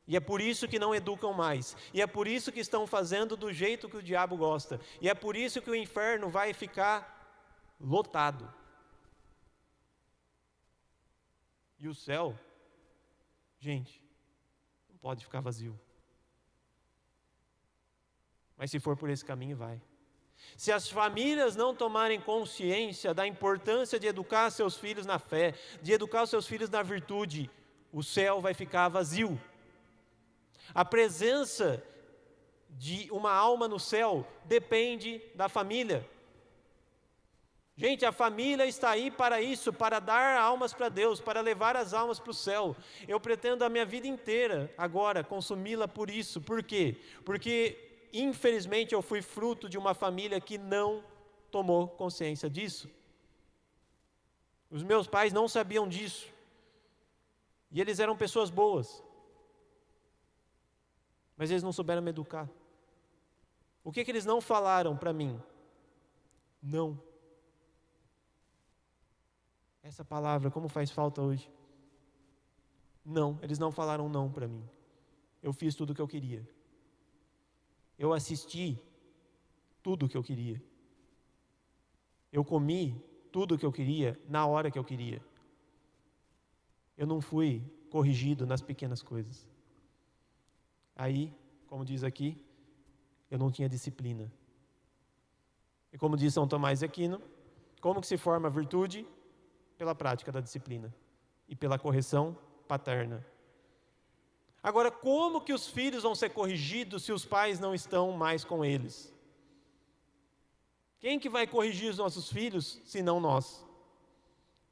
E é por isso que não educam mais. E é por isso que estão fazendo do jeito que o diabo gosta. E é por isso que o inferno vai ficar lotado. E o céu, gente, não pode ficar vazio. Mas se for por esse caminho, vai. Se as famílias não tomarem consciência da importância de educar seus filhos na fé, de educar seus filhos na virtude, o céu vai ficar vazio. A presença de uma alma no céu depende da família. Gente, a família está aí para isso, para dar almas para Deus, para levar as almas para o céu. Eu pretendo a minha vida inteira, agora, consumi-la por isso. Por quê? Porque, infelizmente, eu fui fruto de uma família que não tomou consciência disso. Os meus pais não sabiam disso. E eles eram pessoas boas. Mas eles não souberam me educar. O que eles não falaram para mim? Não. Essa palavra, como faz falta hoje? Não, eles não falaram não para mim. Eu fiz tudo o que eu queria. Eu assisti tudo o que eu queria. Eu comi tudo o que eu queria, na hora que eu queria. Eu não fui corrigido nas pequenas coisas. Aí, como diz aqui, eu não tinha disciplina. E como diz São Tomás de Aquino, Como que se forma a virtude? Pela prática da disciplina e pela correção paterna. Agora, como que os filhos vão ser corrigidos se os pais não estão mais com eles? Quem que vai corrigir os nossos filhos, se não nós?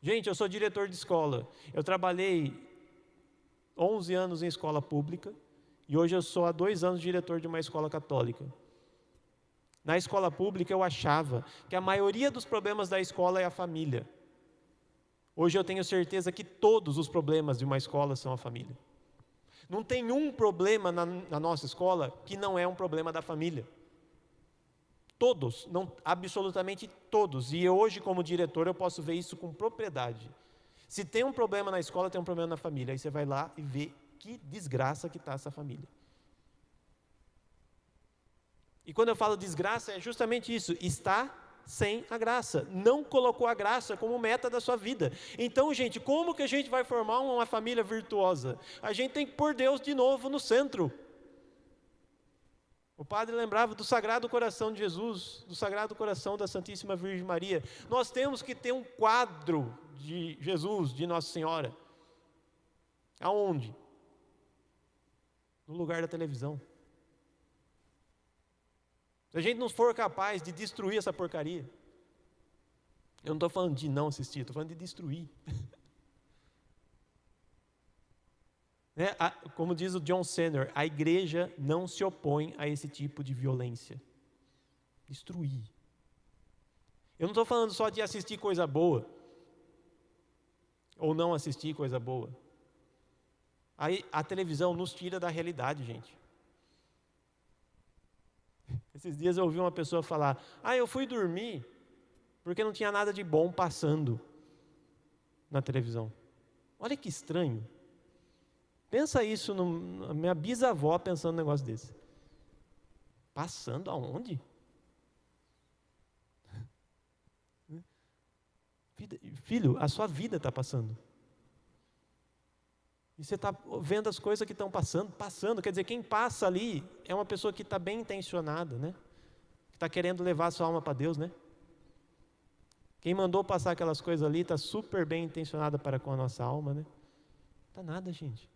Gente, eu sou diretor de escola. Eu trabalhei 11 anos em escola pública e hoje eu sou há 2 anos diretor de uma escola católica. Na escola pública eu achava que a maioria dos problemas da escola é a família. Hoje eu tenho certeza que todos os problemas de uma escola são a família. Não tem um problema na nossa escola que não é um problema da família. Todos, absolutamente todos. E hoje, como diretor, eu posso ver isso com propriedade. Se tem um problema na escola, tem um problema na família. Aí você vai lá e vê que desgraça que está essa família. E quando eu falo desgraça, é justamente isso. Está sem a graça. Não colocou a graça como meta da sua vida. Então, gente, como que a gente vai formar uma família virtuosa? A gente tem que pôr Deus de novo no centro. O padre lembrava do Sagrado Coração de Jesus, do Sagrado Coração da Santíssima Virgem Maria. Nós temos que ter um quadro de Jesus, de Nossa Senhora. Aonde? No lugar da televisão. Se a gente não for capaz de destruir essa porcaria, eu não estou falando de não assistir, estou falando de destruir. Como diz o John Senner, a igreja não se opõe a esse tipo de violência. Destruir. Eu não estou falando só de assistir coisa boa, ou não assistir coisa boa. Aí a televisão nos tira da realidade, gente. Esses dias eu ouvi uma pessoa falar, eu fui dormir porque não tinha nada de bom passando na televisão. Olha que estranho. Pensa isso, a minha bisavó pensando num negócio desse. Passando aonde? Filho, a sua vida está passando. E você está vendo as coisas que estão passando. Quer dizer, quem passa ali é uma pessoa que está bem intencionada, né? Que está querendo levar a sua alma para Deus, né? Quem mandou passar aquelas coisas ali está super bem intencionada para com a nossa alma, né? Não está nada, gente.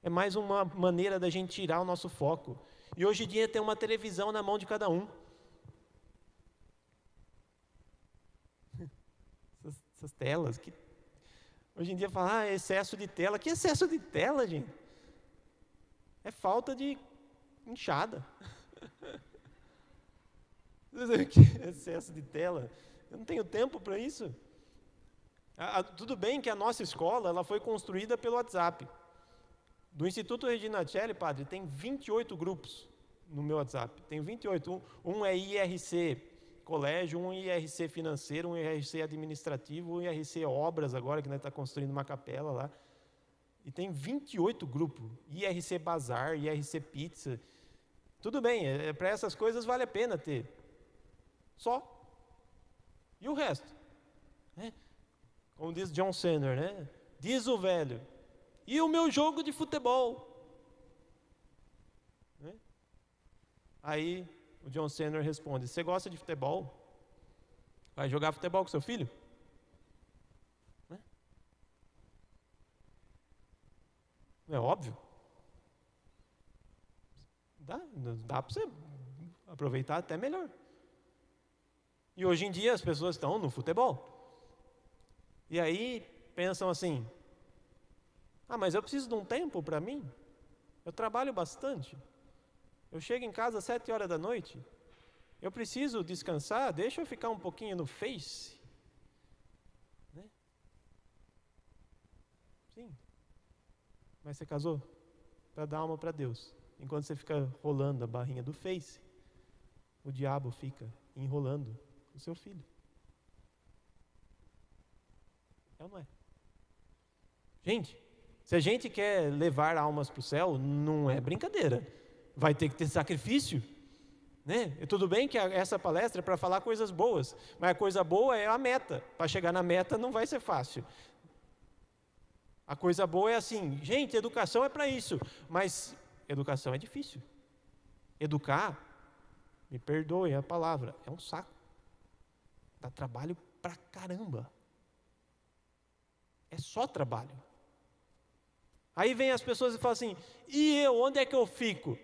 É mais uma maneira da gente tirar o nosso foco. E hoje em dia tem uma televisão na mão de cada um. Essas telas que... Hoje em dia fala, excesso de tela. Que excesso de tela, gente? É falta de inchada. Que excesso de tela? Eu não tenho tempo para isso. Tudo bem que a nossa escola ela foi construída pelo WhatsApp. Do Instituto Regina Coeli, padre, tem 28 grupos no meu WhatsApp. Tem 28. Um é IRC colégio, um IRC financeiro, um IRC administrativo, um IRC obras agora, que nós estamos construindo uma capela lá. E tem 28 grupos. IRC bazar, IRC pizza. Tudo bem, para essas coisas vale a pena ter. Só. E o resto? Como diz John Senner, né? Diz o velho. E o meu jogo de futebol? Aí o John Senner responde, você gosta de futebol? Vai jogar futebol com seu filho? Não é óbvio? Dá para você aproveitar até melhor. E hoje em dia as pessoas estão no futebol. E aí pensam assim, mas eu preciso de um tempo para mim? Eu trabalho bastante. Eu chego em casa às 7 horas da noite. Eu preciso descansar, deixa eu ficar um pouquinho no Face. Sim. Mas você casou para dar alma para Deus. Enquanto você fica rolando a barrinha do Face, o diabo fica enrolando o seu filho. É ou não é? Gente, se a gente quer levar almas para o céu, não é brincadeira. Vai ter que ter sacrifício. Né? E tudo bem que essa palestra é para falar coisas boas, mas a coisa boa é a meta. Para chegar na meta não vai ser fácil. A coisa boa é assim, gente, educação é para isso, mas educação é difícil. Educar, me perdoe a palavra, é um saco. Dá trabalho pra caramba. É só trabalho. Aí vem as pessoas e falam assim, e eu, onde é que eu fico?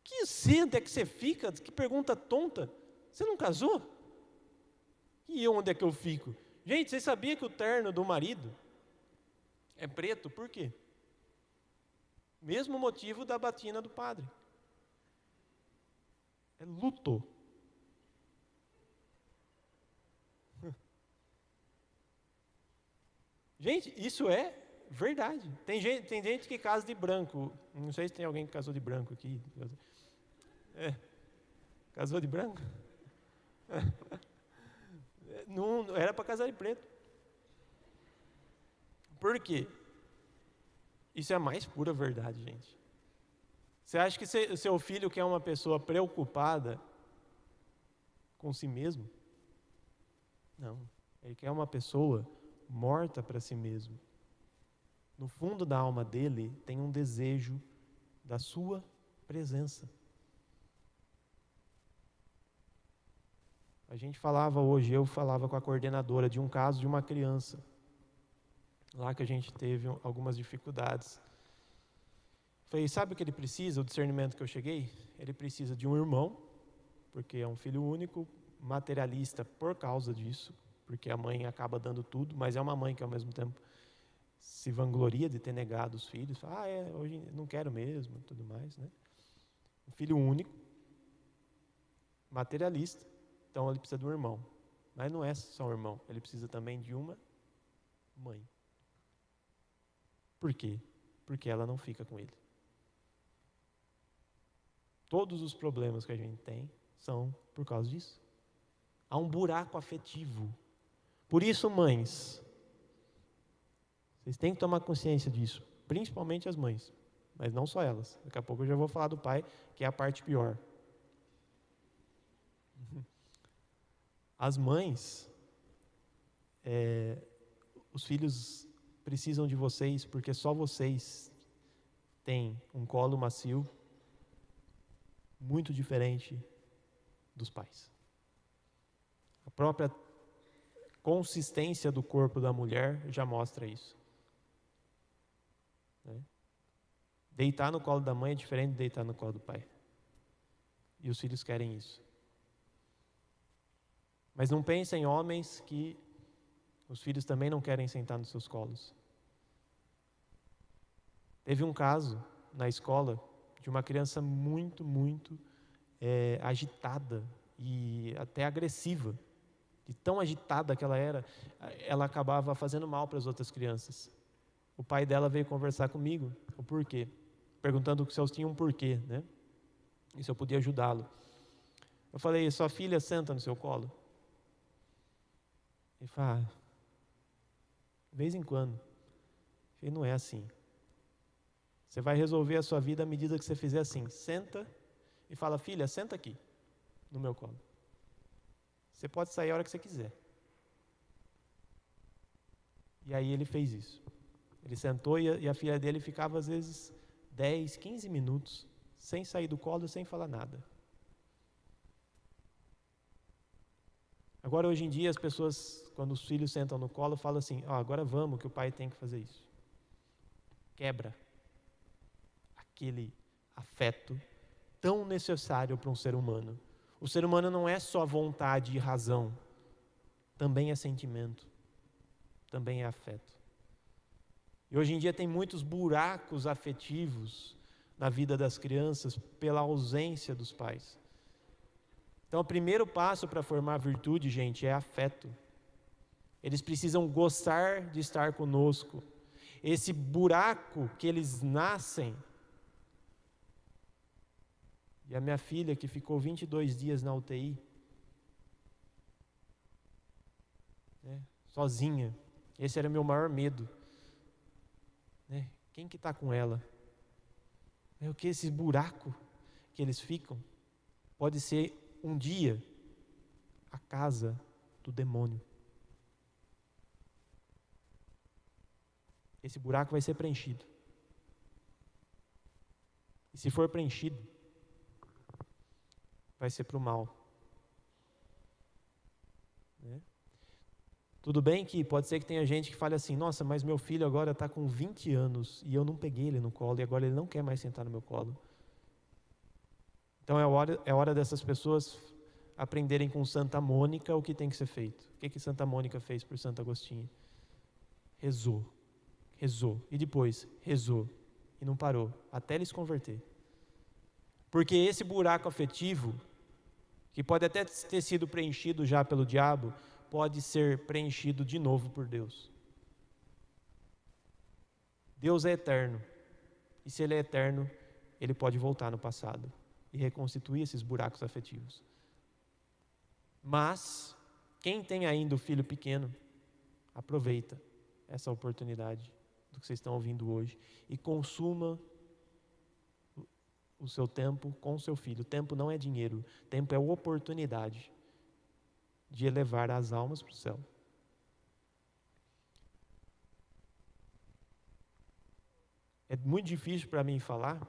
Que onde é que você fica? Que pergunta tonta. Você não casou? E eu, onde é que eu fico? Gente, vocês sabiam que o terno do marido é preto? Por quê? Mesmo motivo da batina do padre. É luto. Gente, isso é verdade. Tem gente que casa de branco. Não sei se tem alguém que casou de branco aqui. Casou de branco? Não era para casar de preto. Por quê? Isso é a mais pura verdade, gente. Você acha que seu filho quer uma pessoa preocupada com si mesmo? Não. Ele quer uma pessoa morta para si mesmo. No fundo da alma dele tem um desejo da sua presença. A gente falava hoje, eu falava com a coordenadora de um caso de uma criança, lá que a gente teve algumas dificuldades. Falei, sabe o que ele precisa, o discernimento que eu cheguei? Ele precisa de um irmão, porque é um filho único, materialista por causa disso, porque a mãe acaba dando tudo, mas é uma mãe que ao mesmo tempo se vangloria de ter negado os filhos. Fala, hoje não quero mesmo, tudo mais, né? Um filho único, materialista, então ele precisa de um irmão. Mas não é só um irmão, ele precisa também de uma mãe. Por quê? Porque ela não fica com ele. Todos os problemas que a gente tem são por causa disso. Há um buraco afetivo. Por isso, mães, vocês têm que tomar consciência disso, principalmente as mães, mas não só elas. Daqui a pouco eu já vou falar do pai, que é a parte pior. As mães, os filhos precisam de vocês, porque só vocês têm um colo macio muito diferente dos pais. A própria consistência do corpo da mulher já mostra isso. Deitar no colo da mãe é diferente de deitar no colo do pai. E os filhos querem isso. Mas não pensem, homens, que os filhos também não querem sentar nos seus colos. Teve um caso na escola de uma criança muito, muito agitada e até agressiva. De tão agitada que ela era, ela acabava fazendo mal para as outras crianças. O pai dela veio conversar comigo, o porquê, perguntando se eles tinham um porquê, né? E se eu podia ajudá-lo. Eu falei, sua filha senta no seu colo? Ele falou, de vez em quando. Eu falei, não é assim. Você vai resolver a sua vida à medida que você fizer assim. Senta e fala, filha, senta aqui, no meu colo. Você pode sair a hora que você quiser. E aí ele fez isso. Ele sentou e a filha dele ficava às vezes 10, 15 minutos sem sair do colo, sem falar nada. Agora, hoje em dia, as pessoas, quando os filhos sentam no colo, falam assim, agora vamos, que o pai tem que fazer isso. Quebra aquele afeto tão necessário para um ser humano. O ser humano não é só vontade e razão, também é sentimento, também é afeto. E hoje em dia tem muitos buracos afetivos na vida das crianças pela ausência dos pais. Então, o primeiro passo para formar virtude, gente, é afeto. Eles precisam gostar de estar conosco. Esse buraco que eles nascem. E a minha filha, que ficou 22 dias na UTI, sozinha, esse era o meu maior medo. Quem que está com ela? É o que esse buraco que eles ficam pode ser um dia a casa do demônio. Esse buraco vai ser preenchido. E se for preenchido, vai ser para o mal. né? Tudo bem que pode ser que tenha gente que fale assim, nossa, mas meu filho agora está com 20 anos e eu não peguei ele no colo e agora ele não quer mais sentar no meu colo. Então é hora dessas pessoas aprenderem com Santa Mônica o que tem que ser feito. O que Santa Mônica fez por Santo Agostinho? Rezou, e depois rezou, e não parou, até ele se converter. Porque esse buraco afetivo, que pode até ter sido preenchido já pelo diabo, pode ser preenchido de novo por Deus. Deus é eterno, e se Ele é eterno, Ele pode voltar no passado e reconstituir esses buracos afetivos. Mas, quem tem ainda o filho pequeno, aproveita essa oportunidade do que vocês estão ouvindo hoje e consuma o seu tempo com o seu filho. O tempo não é dinheiro, o tempo é oportunidade de elevar as almas para o céu. É muito difícil para mim falar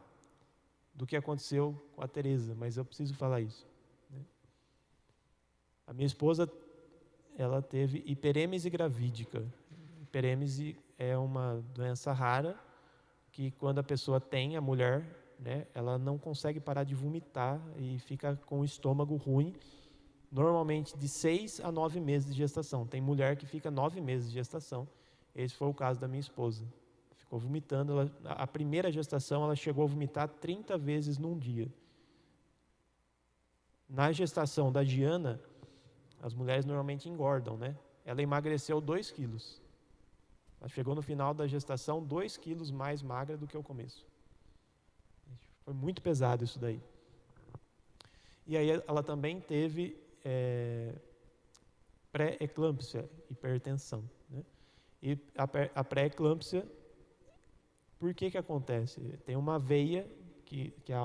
do que aconteceu com a Teresa, mas eu preciso falar isso, né? A minha esposa, ela teve hiperêmese gravídica. Hiperêmese é uma doença rara que quando a pessoa tem, a mulher, né, ela não consegue parar de vomitar e fica com o estômago ruim, normalmente de 6 a 9 meses de gestação. Tem mulher que fica 9 meses de gestação. Esse foi o caso da minha esposa. Ficou vomitando. A primeira gestação, ela chegou a vomitar 30 vezes num dia. Na gestação da Giana, as mulheres normalmente engordam, né? Ela emagreceu 2 quilos. Ela chegou no final da gestação 2 quilos mais magra do que o começo. Foi muito pesado isso daí. E aí ela também teve pré-eclâmpsia, hipertensão, né? E a pré-eclâmpsia, por que acontece? Tem uma veia, que é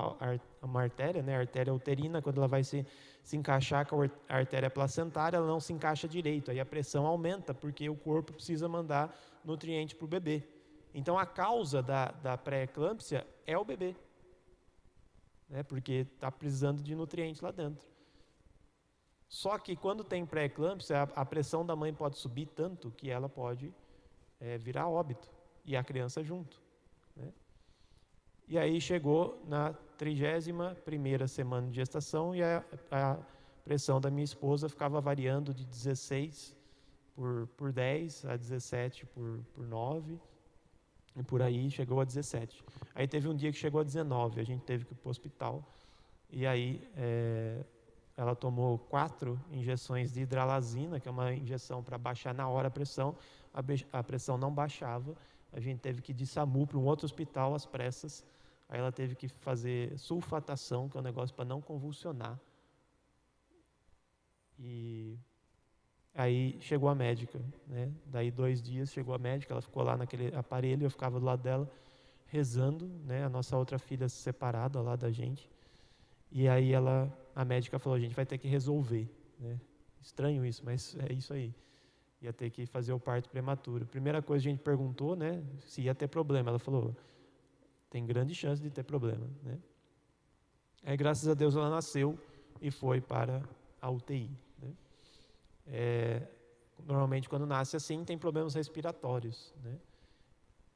uma artéria, né? A artéria uterina, quando ela vai se encaixar com a artéria placentária, ela não se encaixa direito, aí a pressão aumenta, porque o corpo precisa mandar nutriente para o bebê. Então a causa da pré-eclâmpsia é o bebê, né? Porque está precisando de nutrientes lá dentro. Só que quando tem pré-eclâmpsia, a pressão da mãe pode subir tanto que ela pode virar óbito, e a criança junto, né? E aí chegou na 31ª semana de gestação e a pressão da minha esposa ficava variando de 16 por 10 a 17 por 9, e por aí chegou a 17. Aí teve um dia que chegou a 19, a gente teve que ir para o hospital, e aí ela tomou 4 injeções de hidralazina, que é uma injeção para baixar na hora a pressão. A pressão não baixava, a gente teve que ir de SAMU para um outro hospital às pressas. Aí ela teve que fazer sulfatação, que é um negócio para não convulsionar. E aí chegou a médica, né? Daí 2 dias chegou a médica, ela ficou lá naquele aparelho, eu ficava do lado dela rezando, né? A nossa outra filha separada lá da gente. E aí a médica falou, a gente vai ter que resolver, né? Estranho isso, mas é isso aí. Ia ter que fazer o parto prematuro. Primeira coisa a gente perguntou, né, se ia ter problema. Ela falou, tem grande chance de ter problema, né? Aí graças a Deus ela nasceu e foi para a UTI, né? Normalmente quando nasce assim tem problemas respiratórios, né?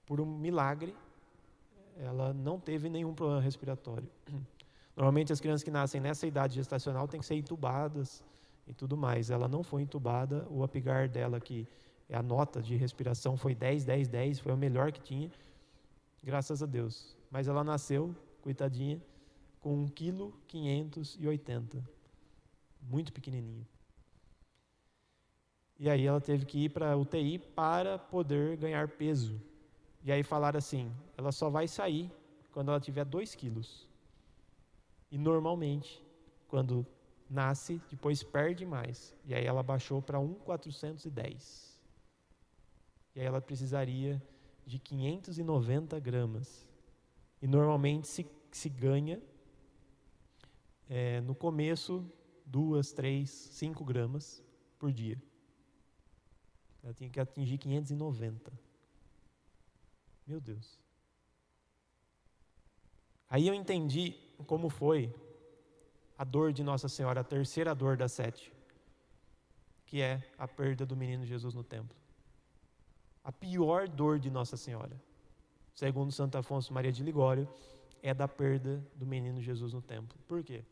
Por um milagre ela não teve nenhum problema respiratório. Normalmente as crianças que nascem nessa idade gestacional têm que ser entubadas e tudo mais. Ela não foi entubada, o Apgar dela, que é a nota de respiração, foi 10, 10, 10, foi o melhor que tinha, graças a Deus. Mas ela nasceu, coitadinha, com 1,580 kg, muito pequenininha. E aí ela teve que ir para a UTI para poder ganhar peso. E aí falaram assim, ela só vai sair quando ela tiver 2 quilos. E normalmente, quando nasce, depois perde mais. E aí ela baixou para 1,410. E aí ela precisaria de 590 gramas. E normalmente se ganha, no começo, 2, 3, 5 gramas por dia. Ela tinha que atingir 590. Meu Deus. Aí eu entendi como foi a dor de Nossa Senhora, a terceira dor das 7. que é a perda do menino Jesus no templo. A pior dor de Nossa Senhora, segundo Santo Afonso Maria de Ligório, é da perda do menino Jesus no templo. Por quê?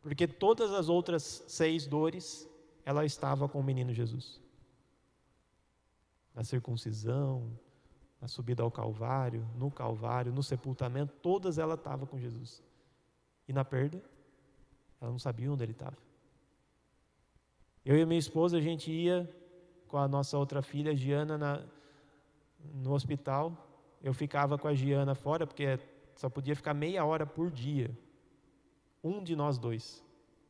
Porque todas as outras 6 dores, ela estava com o menino Jesus. Na circuncisão, na subida ao Calvário, no sepultamento, todas ela estava com Jesus. E na perda, ela não sabia onde ele estava. Eu e minha esposa, a gente ia com a nossa outra filha, Giana, no hospital. Eu ficava com a Giana fora, porque só podia ficar meia hora por dia. Um de nós dois.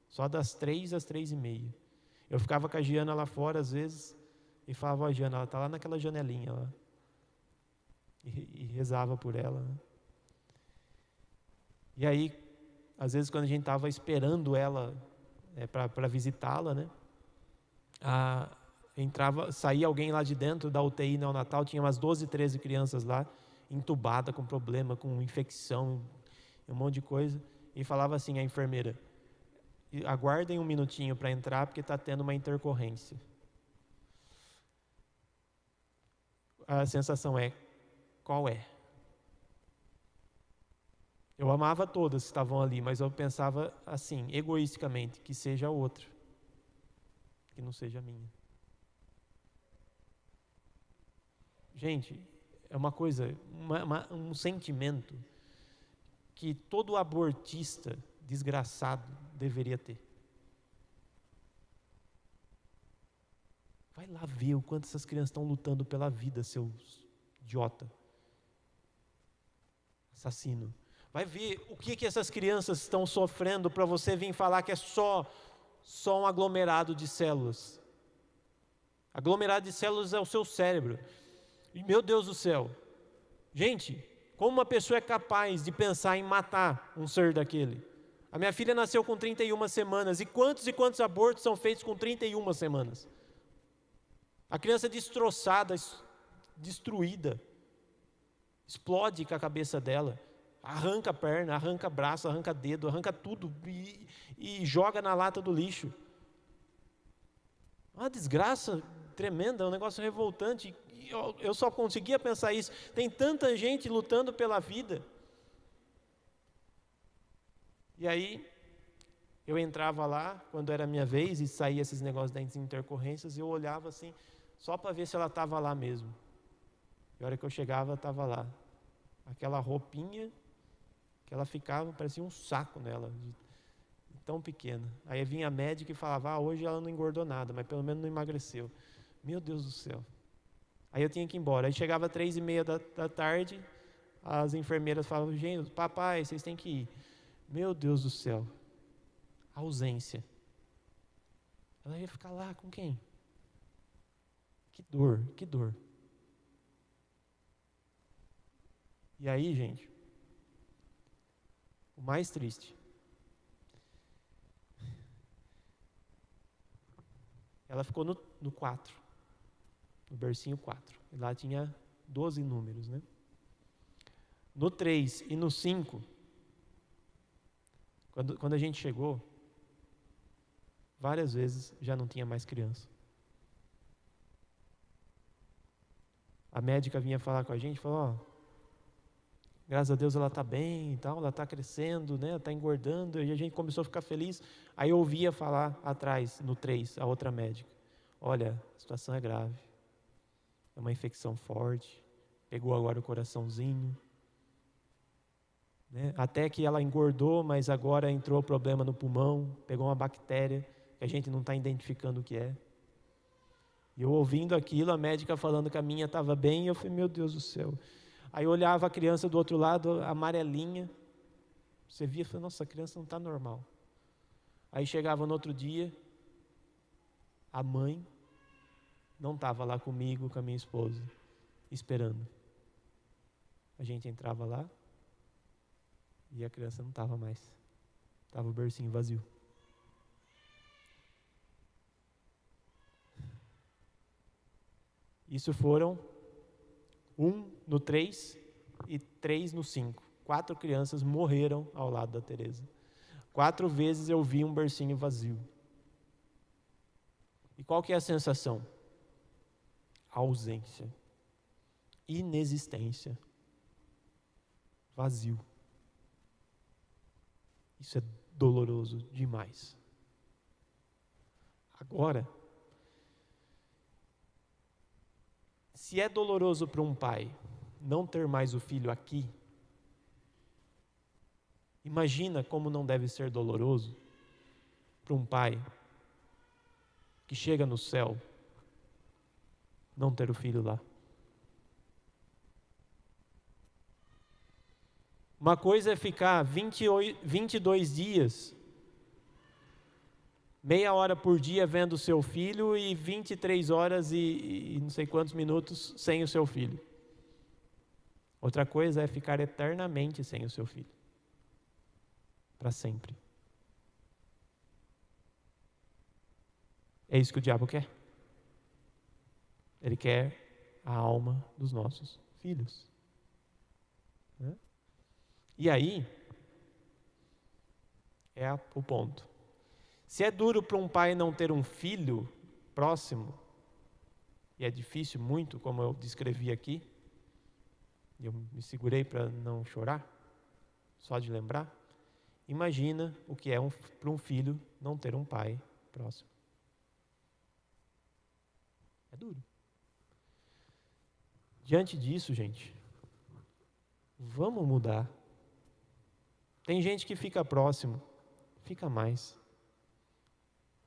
Só das 3 às 3:30. Eu ficava com a Giana lá fora, às vezes, e falava, ó, Giana, ela está lá naquela janelinha lá. E rezava por ela. Né? E aí, às vezes, quando a gente estava esperando ela para visitá-la, né? Saía alguém lá de dentro da UTI neonatal, tinha umas 12, 13 crianças lá, entubada, com problema, com infecção, um monte de coisa, e falava assim a enfermeira, aguardem um minutinho para entrar, porque está tendo uma intercorrência. A sensação qual é? Eu amava todas que estavam ali, mas eu pensava assim, egoisticamente, que seja outra, que não seja a minha. Gente, é uma coisa, um sentimento que todo abortista desgraçado deveria ter. Vai lá ver o quanto essas crianças estão lutando pela vida, seus idiota, assassino. Vai ver o que essas crianças estão sofrendo para você vir falar que é só um aglomerado de células. Aglomerado de células é o seu cérebro. E meu Deus do céu, gente, como uma pessoa é capaz de pensar em matar um ser daquele? A minha filha nasceu com 31 semanas, e quantos abortos são feitos com 31 semanas? A criança destroçada, destruída, explode com a cabeça dela, arranca a perna, arranca braço, arranca dedo, arranca tudo e joga na lata do lixo. Uma desgraça tremenda, um negócio revoltante. Eu só conseguia pensar isso. Tem tanta gente lutando pela vida. E aí, eu entrava lá, quando era a minha vez, e saía esses negócios das intercorrências, e eu olhava assim, só para ver se ela estava lá mesmo. E a hora que eu chegava, ela estava lá. Aquela roupinha que ela ficava, parecia um saco nela, de tão pequena. Aí vinha a médica e falava, hoje ela não engordou nada, mas pelo menos não emagreceu. Meu Deus do céu. Aí eu tinha que ir embora. Aí chegava 3:30 da tarde, as enfermeiras falavam, gente, papai, vocês têm que ir. Meu Deus do céu. Ausência. Ela ia ficar lá com quem? Que dor, que dor. E aí, gente, o mais triste, ela ficou no 4, no versinho 4. E lá tinha 12 números, né? No 3 e no 5, quando a gente chegou, várias vezes já não tinha mais criança. A médica vinha falar com a gente, falou, graças a Deus ela está bem e tal, ela está crescendo, né? Ela está engordando, e a gente começou a ficar feliz. Aí eu ouvia falar atrás, no 3, a outra médica, olha, a situação é grave, é uma infecção forte, pegou agora o coraçãozinho, né? Até que ela engordou, mas agora entrou problema no pulmão, pegou uma bactéria que a gente não está identificando o que é. E eu ouvindo aquilo, a médica falando que a minha estava bem, e eu falei, meu Deus do céu. Aí eu olhava a criança do outro lado, amarelinha, você via e falava, nossa, a criança não está normal. Aí chegava no outro dia, a mãe não estava lá comigo, com a minha esposa, esperando. A gente entrava lá, e a criança não estava mais. Estava o bercinho vazio. Isso foram 1 no 3 e 3 no 5. 4 crianças morreram ao lado da Teresa. 4 vezes eu vi um bercinho vazio. E qual que é a sensação? Ausência, inexistência, vazio. Isso é doloroso demais. Agora, se é doloroso para um pai não ter mais o filho aqui, imagina como não deve ser doloroso para um pai que chega no céu não ter o filho lá. Uma coisa é ficar 22 dias, meia hora por dia vendo o seu filho e 23 horas e não sei quantos minutos sem o seu filho. Outra coisa é ficar eternamente sem o seu filho. Para sempre. É isso que o diabo quer. Ele quer a alma dos nossos filhos. Né? E aí, é o ponto. Se é duro para um pai não ter um filho próximo, e é difícil muito, como eu descrevi aqui, e eu me segurei para não chorar, só de lembrar, imagina o que é para um filho não ter um pai próximo. É duro. Diante disso, gente, vamos mudar. Tem gente que fica próximo, fica mais.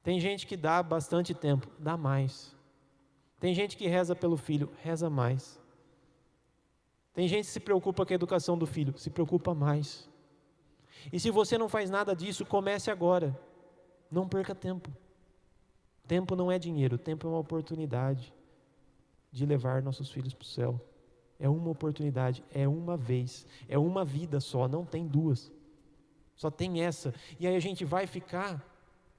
Tem gente que dá bastante tempo, dá mais. Tem gente que reza pelo filho, reza mais. Tem gente que se preocupa com a educação do filho, se preocupa mais. E se você não faz nada disso, comece agora. Não perca tempo. Tempo não é dinheiro, tempo é uma oportunidade de levar nossos filhos para o céu. É uma oportunidade, é uma vez, é uma vida só, não tem duas. Só tem essa. E aí a gente vai ficar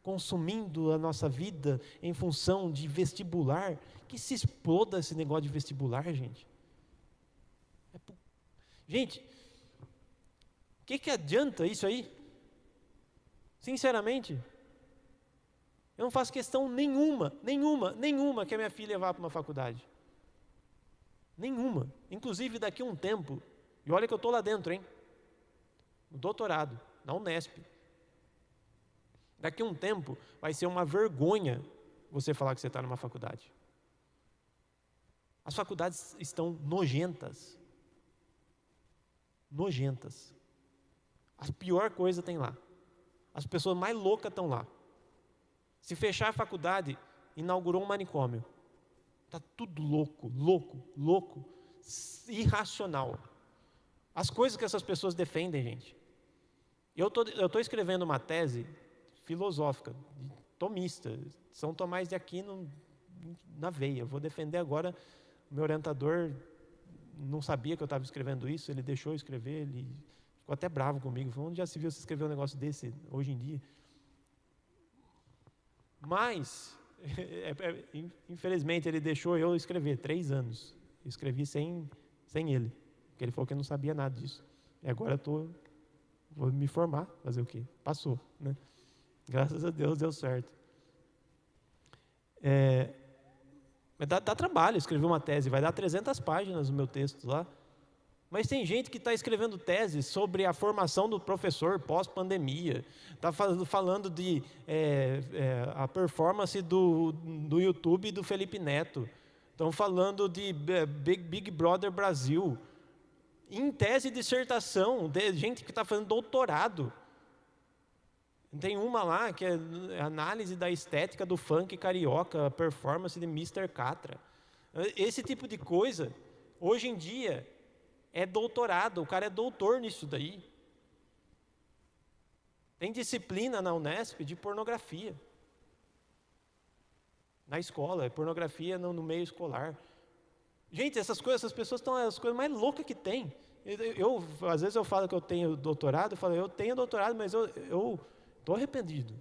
consumindo a nossa vida em função de vestibular. Que se exploda esse negócio de vestibular, gente. Gente, o que adianta isso aí? Sinceramente, eu não faço questão nenhuma que a minha filha vá para uma faculdade. Nenhuma. Inclusive daqui a um tempo, e olha que eu estou lá dentro, hein? No doutorado, na Unesp. Daqui a um tempo vai ser uma vergonha você falar que você está numa faculdade. As faculdades estão nojentas. Nojentas. A pior coisa tem lá. As pessoas mais loucas estão lá. Se fechar a faculdade, inaugurou um manicômio. Está tudo louco, irracional. As coisas que essas pessoas defendem, gente. Eu estou escrevendo uma tese filosófica, tomista, São Tomás de Aquino na veia. Eu vou defender agora, o meu orientador não sabia que eu estava escrevendo isso, ele deixou eu escrever, ele ficou até bravo comigo, falou, onde já se viu você escrever um negócio desse hoje em dia? Mas, infelizmente, ele deixou eu escrever 3 anos. Eu escrevi sem ele, porque ele falou que eu não sabia nada disso. E agora vou me formar, fazer o quê? Passou, né? Graças a Deus deu certo. Mas dá trabalho escrever uma tese, vai dar 300 páginas no meu texto lá. Mas tem gente que está escrevendo tese sobre a formação do professor pós-pandemia, está falando de a performance do YouTube do Felipe Neto, estão falando de Big Brother Brasil, em tese de dissertação, de gente que está fazendo doutorado. Tem uma lá que é análise da estética do funk carioca, a performance de Mr. Catra. Esse tipo de coisa, hoje em dia, é doutorado, o cara é doutor nisso daí. Tem disciplina na Unesp de pornografia. Na escola, é pornografia no meio escolar. Gente, essas pessoas estão as coisas mais loucas que tem. Às vezes eu falo que eu tenho doutorado, eu tenho doutorado, mas eu estou arrependido.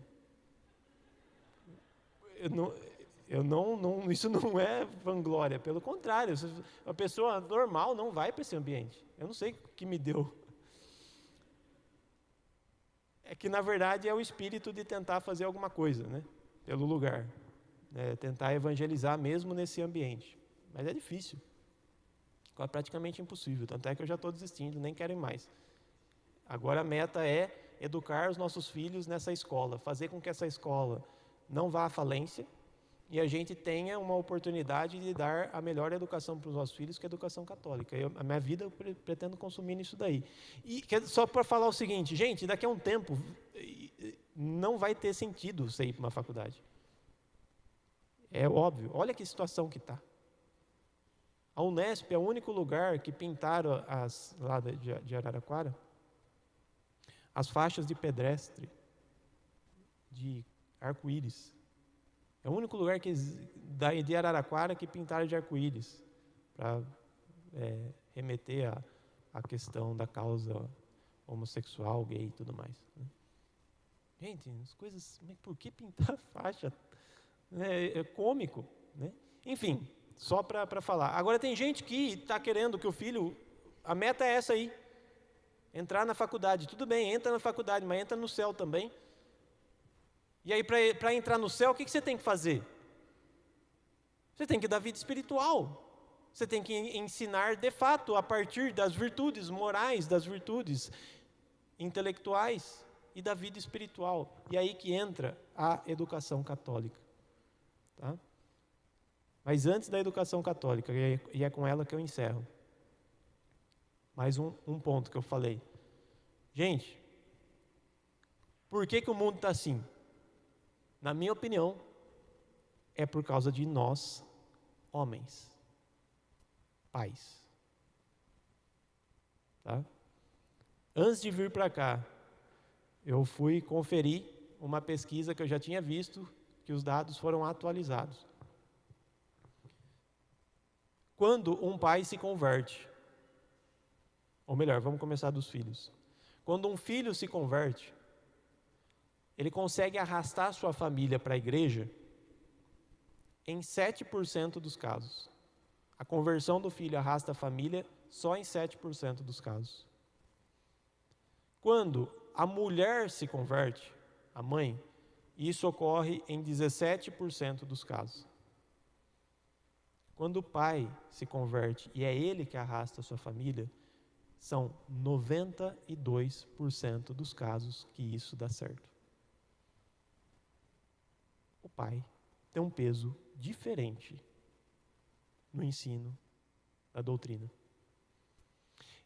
Isso não é vanglória, pelo contrário, a pessoa normal não vai para esse ambiente. Eu não sei o que me deu. É que, na verdade, é o espírito de tentar fazer alguma coisa, né? Pelo lugar. tentar evangelizar mesmo nesse ambiente. Mas é difícil. É praticamente impossível, tanto é que eu já estou desistindo, nem quero ir mais. Agora a meta é educar os nossos filhos nessa escola, fazer com que essa escola não vá à falência e a gente tenha uma oportunidade de dar a melhor educação para os nossos filhos, que é a educação católica. A minha vida eu pretendo consumir nisso daí. E só para falar o seguinte, gente, daqui a um tempo não vai ter sentido você ir para uma faculdade. É óbvio, olha que situação que está. A Unesp é o único lugar que pintaram lá de Araraquara as faixas de pedestre de arco-íris. É o único lugar de Araraquara que pintaram de arco-íris para remeter à questão da causa homossexual, gay e tudo mais. Gente, as coisas, por que pintar faixa? É cômico, né? Enfim, só para falar. Agora tem gente que está querendo que o filho, a meta é essa aí, entrar na faculdade. Tudo bem, entra na faculdade, mas entra no céu também. E aí para entrar no céu, o que você tem que fazer? Você tem que dar vida espiritual. Você tem que ensinar de fato a partir das virtudes morais, das virtudes intelectuais e da vida espiritual. E aí que entra a educação católica. Tá? Mas antes da educação católica, e é com ela que eu encerro, mais um ponto que eu falei. Gente, por que o mundo está assim? Na minha opinião, é por causa de nós, homens, pais. Tá? Antes de vir para cá, eu fui conferir uma pesquisa que eu já tinha visto, que os dados foram atualizados. Quando um pai se converte, ou melhor, vamos começar dos filhos. Quando um filho se converte, ele consegue arrastar sua família para a igreja em 7% dos casos. A conversão do filho arrasta a família só em 7% dos casos. Quando a mulher se converte, a mãe, isso ocorre em 17% dos casos. Quando o pai se converte e é ele que arrasta a sua família, são 92% dos casos que isso dá certo. O pai tem um peso diferente no ensino da doutrina.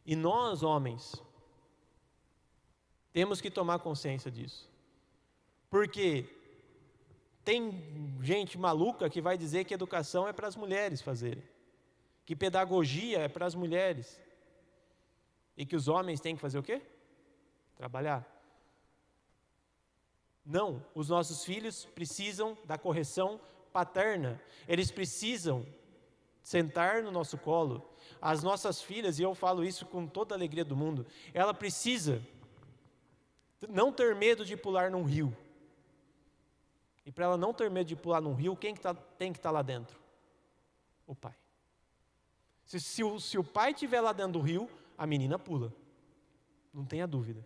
E nós, homens, temos que tomar consciência disso. Porque tem gente maluca que vai dizer que educação é para as mulheres fazerem, que pedagogia é para as mulheres, e que os homens têm que fazer o quê? Trabalhar. Não, os nossos filhos precisam da correção paterna, eles precisam sentar no nosso colo. As nossas filhas, e eu falo isso com toda a alegria do mundo, ela precisa não ter medo de pular num rio. E para ela não ter medo de pular num rio, quem tem que estar lá dentro? O pai. Se o pai estiver lá dentro do rio, a menina pula. Não tenha dúvida.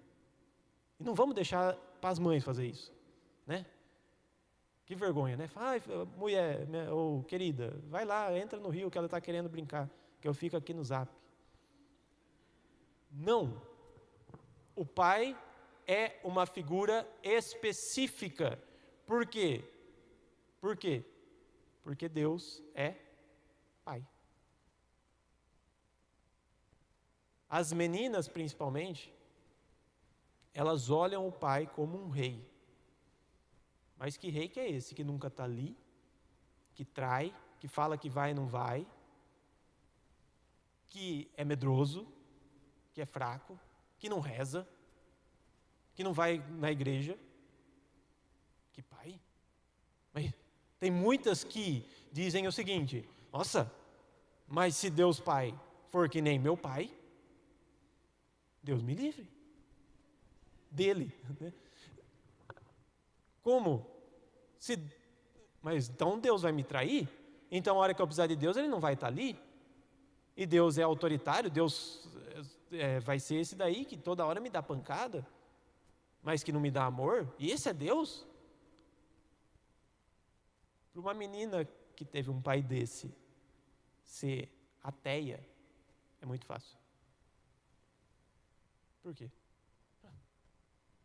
E não vamos deixar para as mães fazer isso, né? Que vergonha, né? Fala, mulher, ou querida, vai lá, entra no rio que ela está querendo brincar, que eu fico aqui no zap. Não. O pai é uma figura específica. Por quê? Por quê? Porque Deus é pai. As meninas, principalmente, elas olham o pai como um rei. Mas que rei que é esse? Que nunca está ali, que trai, que fala que vai e não vai, que é medroso, que é fraco, que não reza, que não vai na igreja. Que pai? Mas tem muitas que dizem o seguinte: nossa, mas se Deus Pai for que nem meu pai, Deus me livre dele, né? Como? Mas então Deus vai me trair? Então a hora que eu precisar de Deus, ele não vai estar ali? E Deus é autoritário, Deus vai ser esse daí que toda hora me dá pancada, mas que não me dá amor? E esse é Deus? Para uma menina que teve um pai desse ser ateia, é muito fácil. Por quê?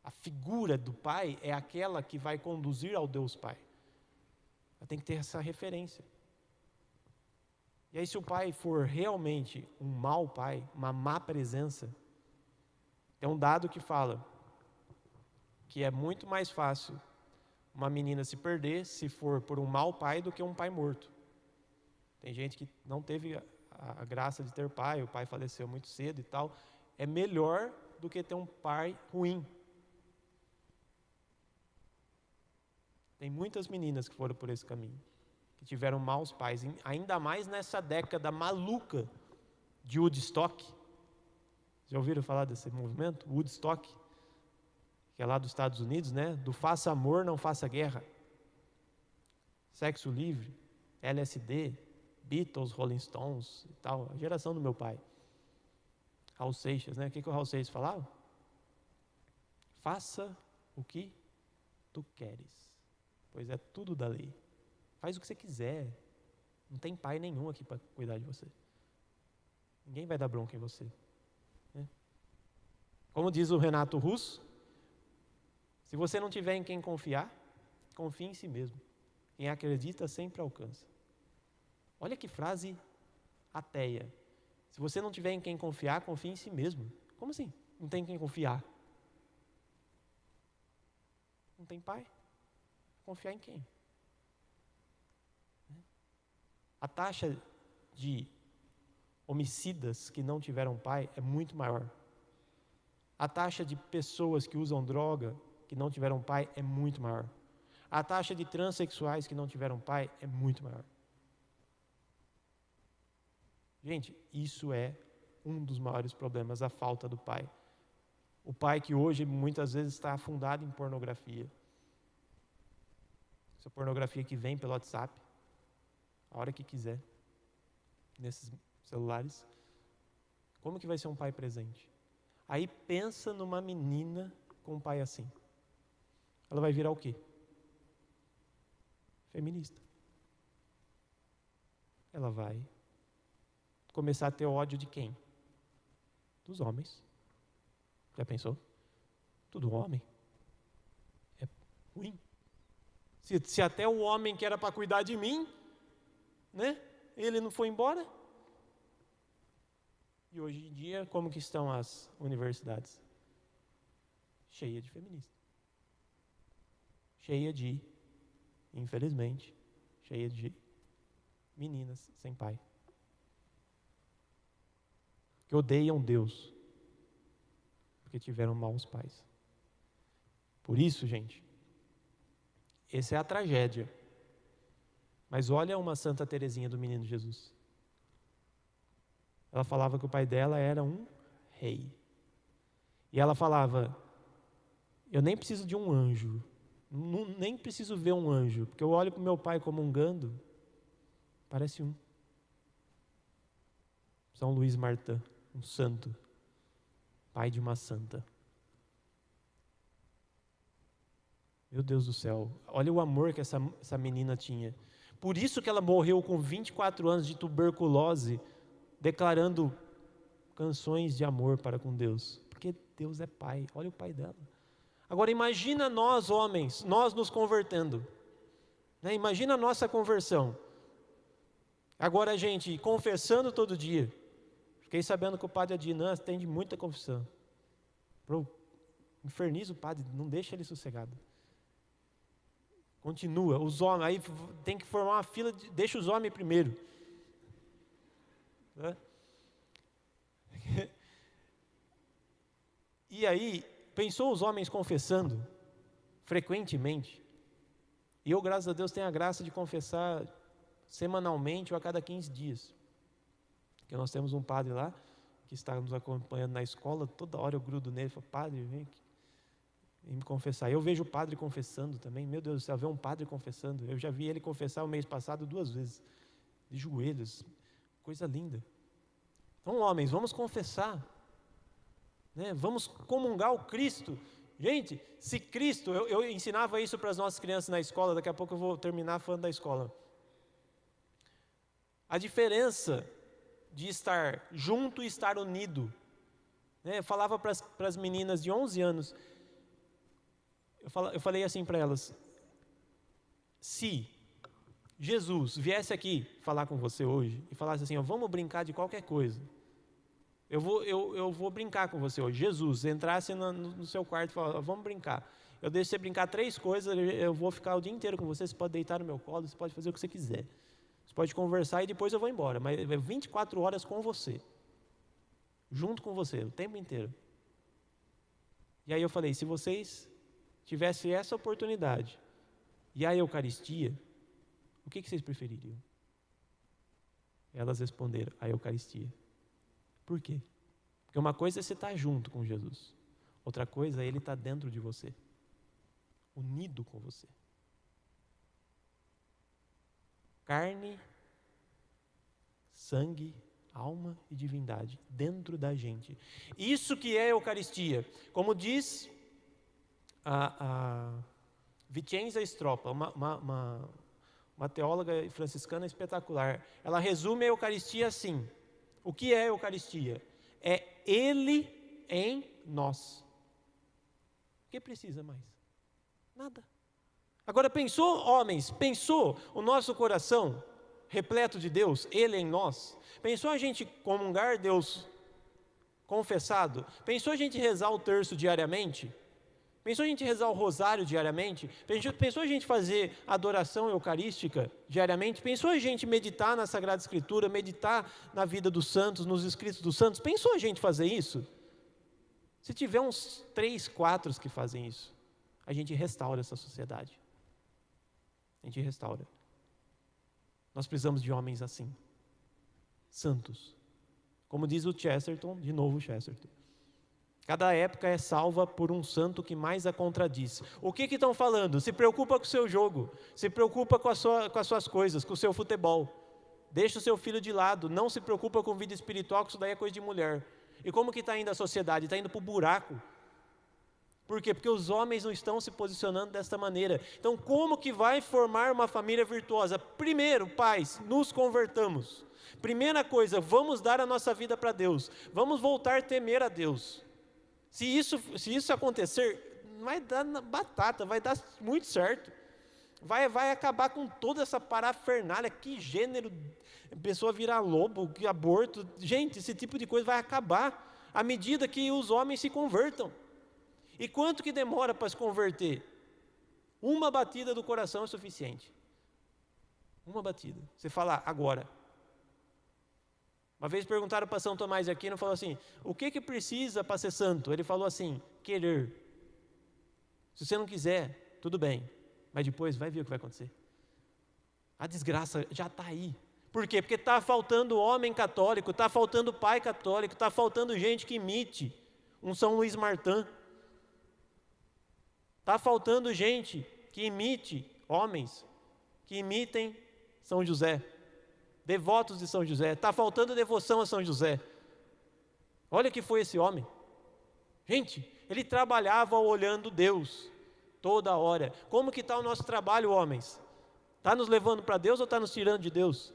A figura do pai é aquela que vai conduzir ao Deus Pai. Ela tem que ter essa referência. E aí, se o pai for realmente um mau pai, uma má presença, tem um dado que fala que é muito mais fácil uma menina se perder se for por um mau pai do que um pai morto. Tem gente que não teve a graça de ter pai, o pai faleceu muito cedo e tal. É melhor do que ter um pai ruim. Tem muitas meninas que foram por esse caminho, que tiveram maus pais, ainda mais nessa década maluca de Woodstock. Já ouviram falar desse movimento? Woodstock, que é lá dos Estados Unidos, né? Do faça amor, não faça guerra. Sexo livre, LSD, Beatles, Rolling Stones e tal. A geração do meu pai. Raul Seixas, né? O que o Raul Seixas falava? Faça o que tu queres, pois é tudo da lei. Faz o que você quiser. Não tem pai nenhum aqui para cuidar de você. Ninguém vai dar bronca em você. Né? Como diz o Renato Russo, se você não tiver em quem confiar, confie em si mesmo. Quem acredita sempre alcança. Olha que frase ateia. Se você não tiver em quem confiar, confie em si mesmo. Como assim? Não tem em quem confiar? Não tem pai? Confiar em quem? A taxa de homicidas que não tiveram pai é muito maior. A taxa de pessoas que usam droga que não tiveram pai é muito maior. A taxa de transexuais que não tiveram pai é muito maior. Gente, isso é um dos maiores problemas, a falta do pai. O pai que hoje muitas vezes está afundado em pornografia. Essa pornografia que vem pelo WhatsApp, a hora que quiser, nesses celulares. Como que vai ser um pai presente? Aí pensa numa menina com um pai assim. Ela vai virar o quê? Feminista. Ela vai começar a ter ódio de quem? Dos homens. Já pensou? Tudo homem. É ruim. Se até o homem que era para cuidar de mim, né? Ele não foi embora. E hoje em dia, como que estão as universidades? Cheia de feministas. Cheia de, infelizmente, cheia de meninas sem pai. Que odeiam Deus. Porque tiveram maus pais. Por isso, gente, essa é a tragédia. Mas olha uma Santa Teresinha do Menino Jesus. Ela falava que o pai dela era um rei. E ela falava, eu nem preciso de um anjo. Nem preciso ver um anjo. Porque eu olho para o meu pai comungando, parece um. São Luís Martin, um santo. Pai de uma santa. Meu Deus do céu. Olha o amor que essa menina tinha. Por isso que ela morreu com 24 anos de tuberculose, declarando canções de amor para com Deus. Porque Deus é pai. Olha o pai dela. Agora imagina nós, homens, nós nos convertendo. Né? Imagina a nossa conversão. Agora a gente confessando todo dia. Fiquei sabendo que o padre Adinã tem de muita confissão. Inferniza o padre, não deixa ele sossegado. Continua, os homens, aí tem que formar uma fila, deixa os homens primeiro. Né? E aí, pensou os homens confessando frequentemente? E eu, graças a Deus, tenho a graça de confessar semanalmente ou a cada 15 dias. Porque nós temos um padre lá, que está nos acompanhando na escola, toda hora eu grudo nele e falo, padre, vem aqui e me confessar. Eu vejo o padre confessando também, meu Deus do céu, ver um padre confessando. Eu já vi ele confessar o mês passado 2 vezes, de joelhos, coisa linda. Então, homens, vamos confessar, né? Vamos comungar o Cristo Gente, se Cristo, eu ensinava isso para as nossas crianças na escola, daqui a pouco eu vou terminar falando da escola. A diferença de estar junto e estar unido. Eu falava para as meninas de 11 anos, eu falei assim para elas, se Jesus viesse aqui falar com você hoje e falasse assim, vamos brincar de qualquer coisa, eu vou brincar com você hoje, Jesus entrasse no seu quarto e falasse, vamos brincar, eu deixo você brincar 3 coisas, eu vou ficar o dia inteiro com você, você pode deitar no meu colo, você pode fazer o que você quiser, você pode conversar e depois eu vou embora, mas 24 horas com você, junto com você, o tempo inteiro. E aí eu falei, se vocês tivessem essa oportunidade e a Eucaristia, o que vocês prefeririam? Elas responderam, a Eucaristia. Por quê? Porque uma coisa é você estar junto com Jesus, outra coisa é Ele estar dentro de você, unido com você. Carne, sangue, alma e divindade dentro da gente. Isso que é a Eucaristia. Como diz a Vicenza Stropa, uma teóloga franciscana espetacular, ela resume a Eucaristia assim. O que é a Eucaristia? É Ele em nós. O que precisa mais? Nada. Agora pensou, homens, pensou o nosso coração repleto de Deus, Ele em nós? Pensou a gente comungar Deus confessado? Pensou a gente rezar o terço diariamente? Pensou a gente rezar o rosário diariamente? Pensou a gente fazer adoração eucarística diariamente? Pensou a gente meditar na Sagrada Escritura, meditar na vida dos santos, nos escritos dos santos? Pensou a gente fazer isso? Se tiver uns 3, 4 que fazem isso, a gente restaura essa sociedade. A gente restaura. Nós precisamos de homens assim, santos. Como diz o Chesterton, de novo o Chesterton. Cada época é salva por um santo que mais a contradiz. O que estão falando? Se preocupa com o seu jogo, se preocupa com as suas coisas, com o seu futebol. Deixa o seu filho de lado, não se preocupa com vida espiritual, que isso daí é coisa de mulher. E como que está indo a sociedade? Está indo para o buraco. Por quê? Porque os homens não estão se posicionando desta maneira. Então, como que vai formar uma família virtuosa? Primeiro, pais, nos convertamos. Primeira coisa, vamos dar a nossa vida para Deus. Vamos voltar a temer a Deus. Se isso acontecer, vai dar batata, vai dar muito certo. Vai acabar com toda essa parafernália, que gênero, pessoa virar lobo, que aborto. Gente, esse tipo de coisa vai acabar à medida que os homens se convertam. E quanto que demora para se converter? Uma batida do coração é suficiente. Uma batida. Você fala agora. Uma vez perguntaram para São Tomás de Aquino, falou assim, o que precisa para ser santo? Ele falou assim, querer. Se você não quiser, tudo bem, mas depois vai ver o que vai acontecer. A desgraça já está aí. Por quê? Porque está faltando homem católico, está faltando pai católico, está faltando gente que imite um São Luís Martin. Está faltando gente que imite, homens, que imitem São José, devotos de São José. Está faltando devoção a São José. Olha que foi esse homem. Gente, ele trabalhava olhando Deus, toda hora. Como que está o nosso trabalho, homens? Está nos levando para Deus ou está nos tirando de Deus?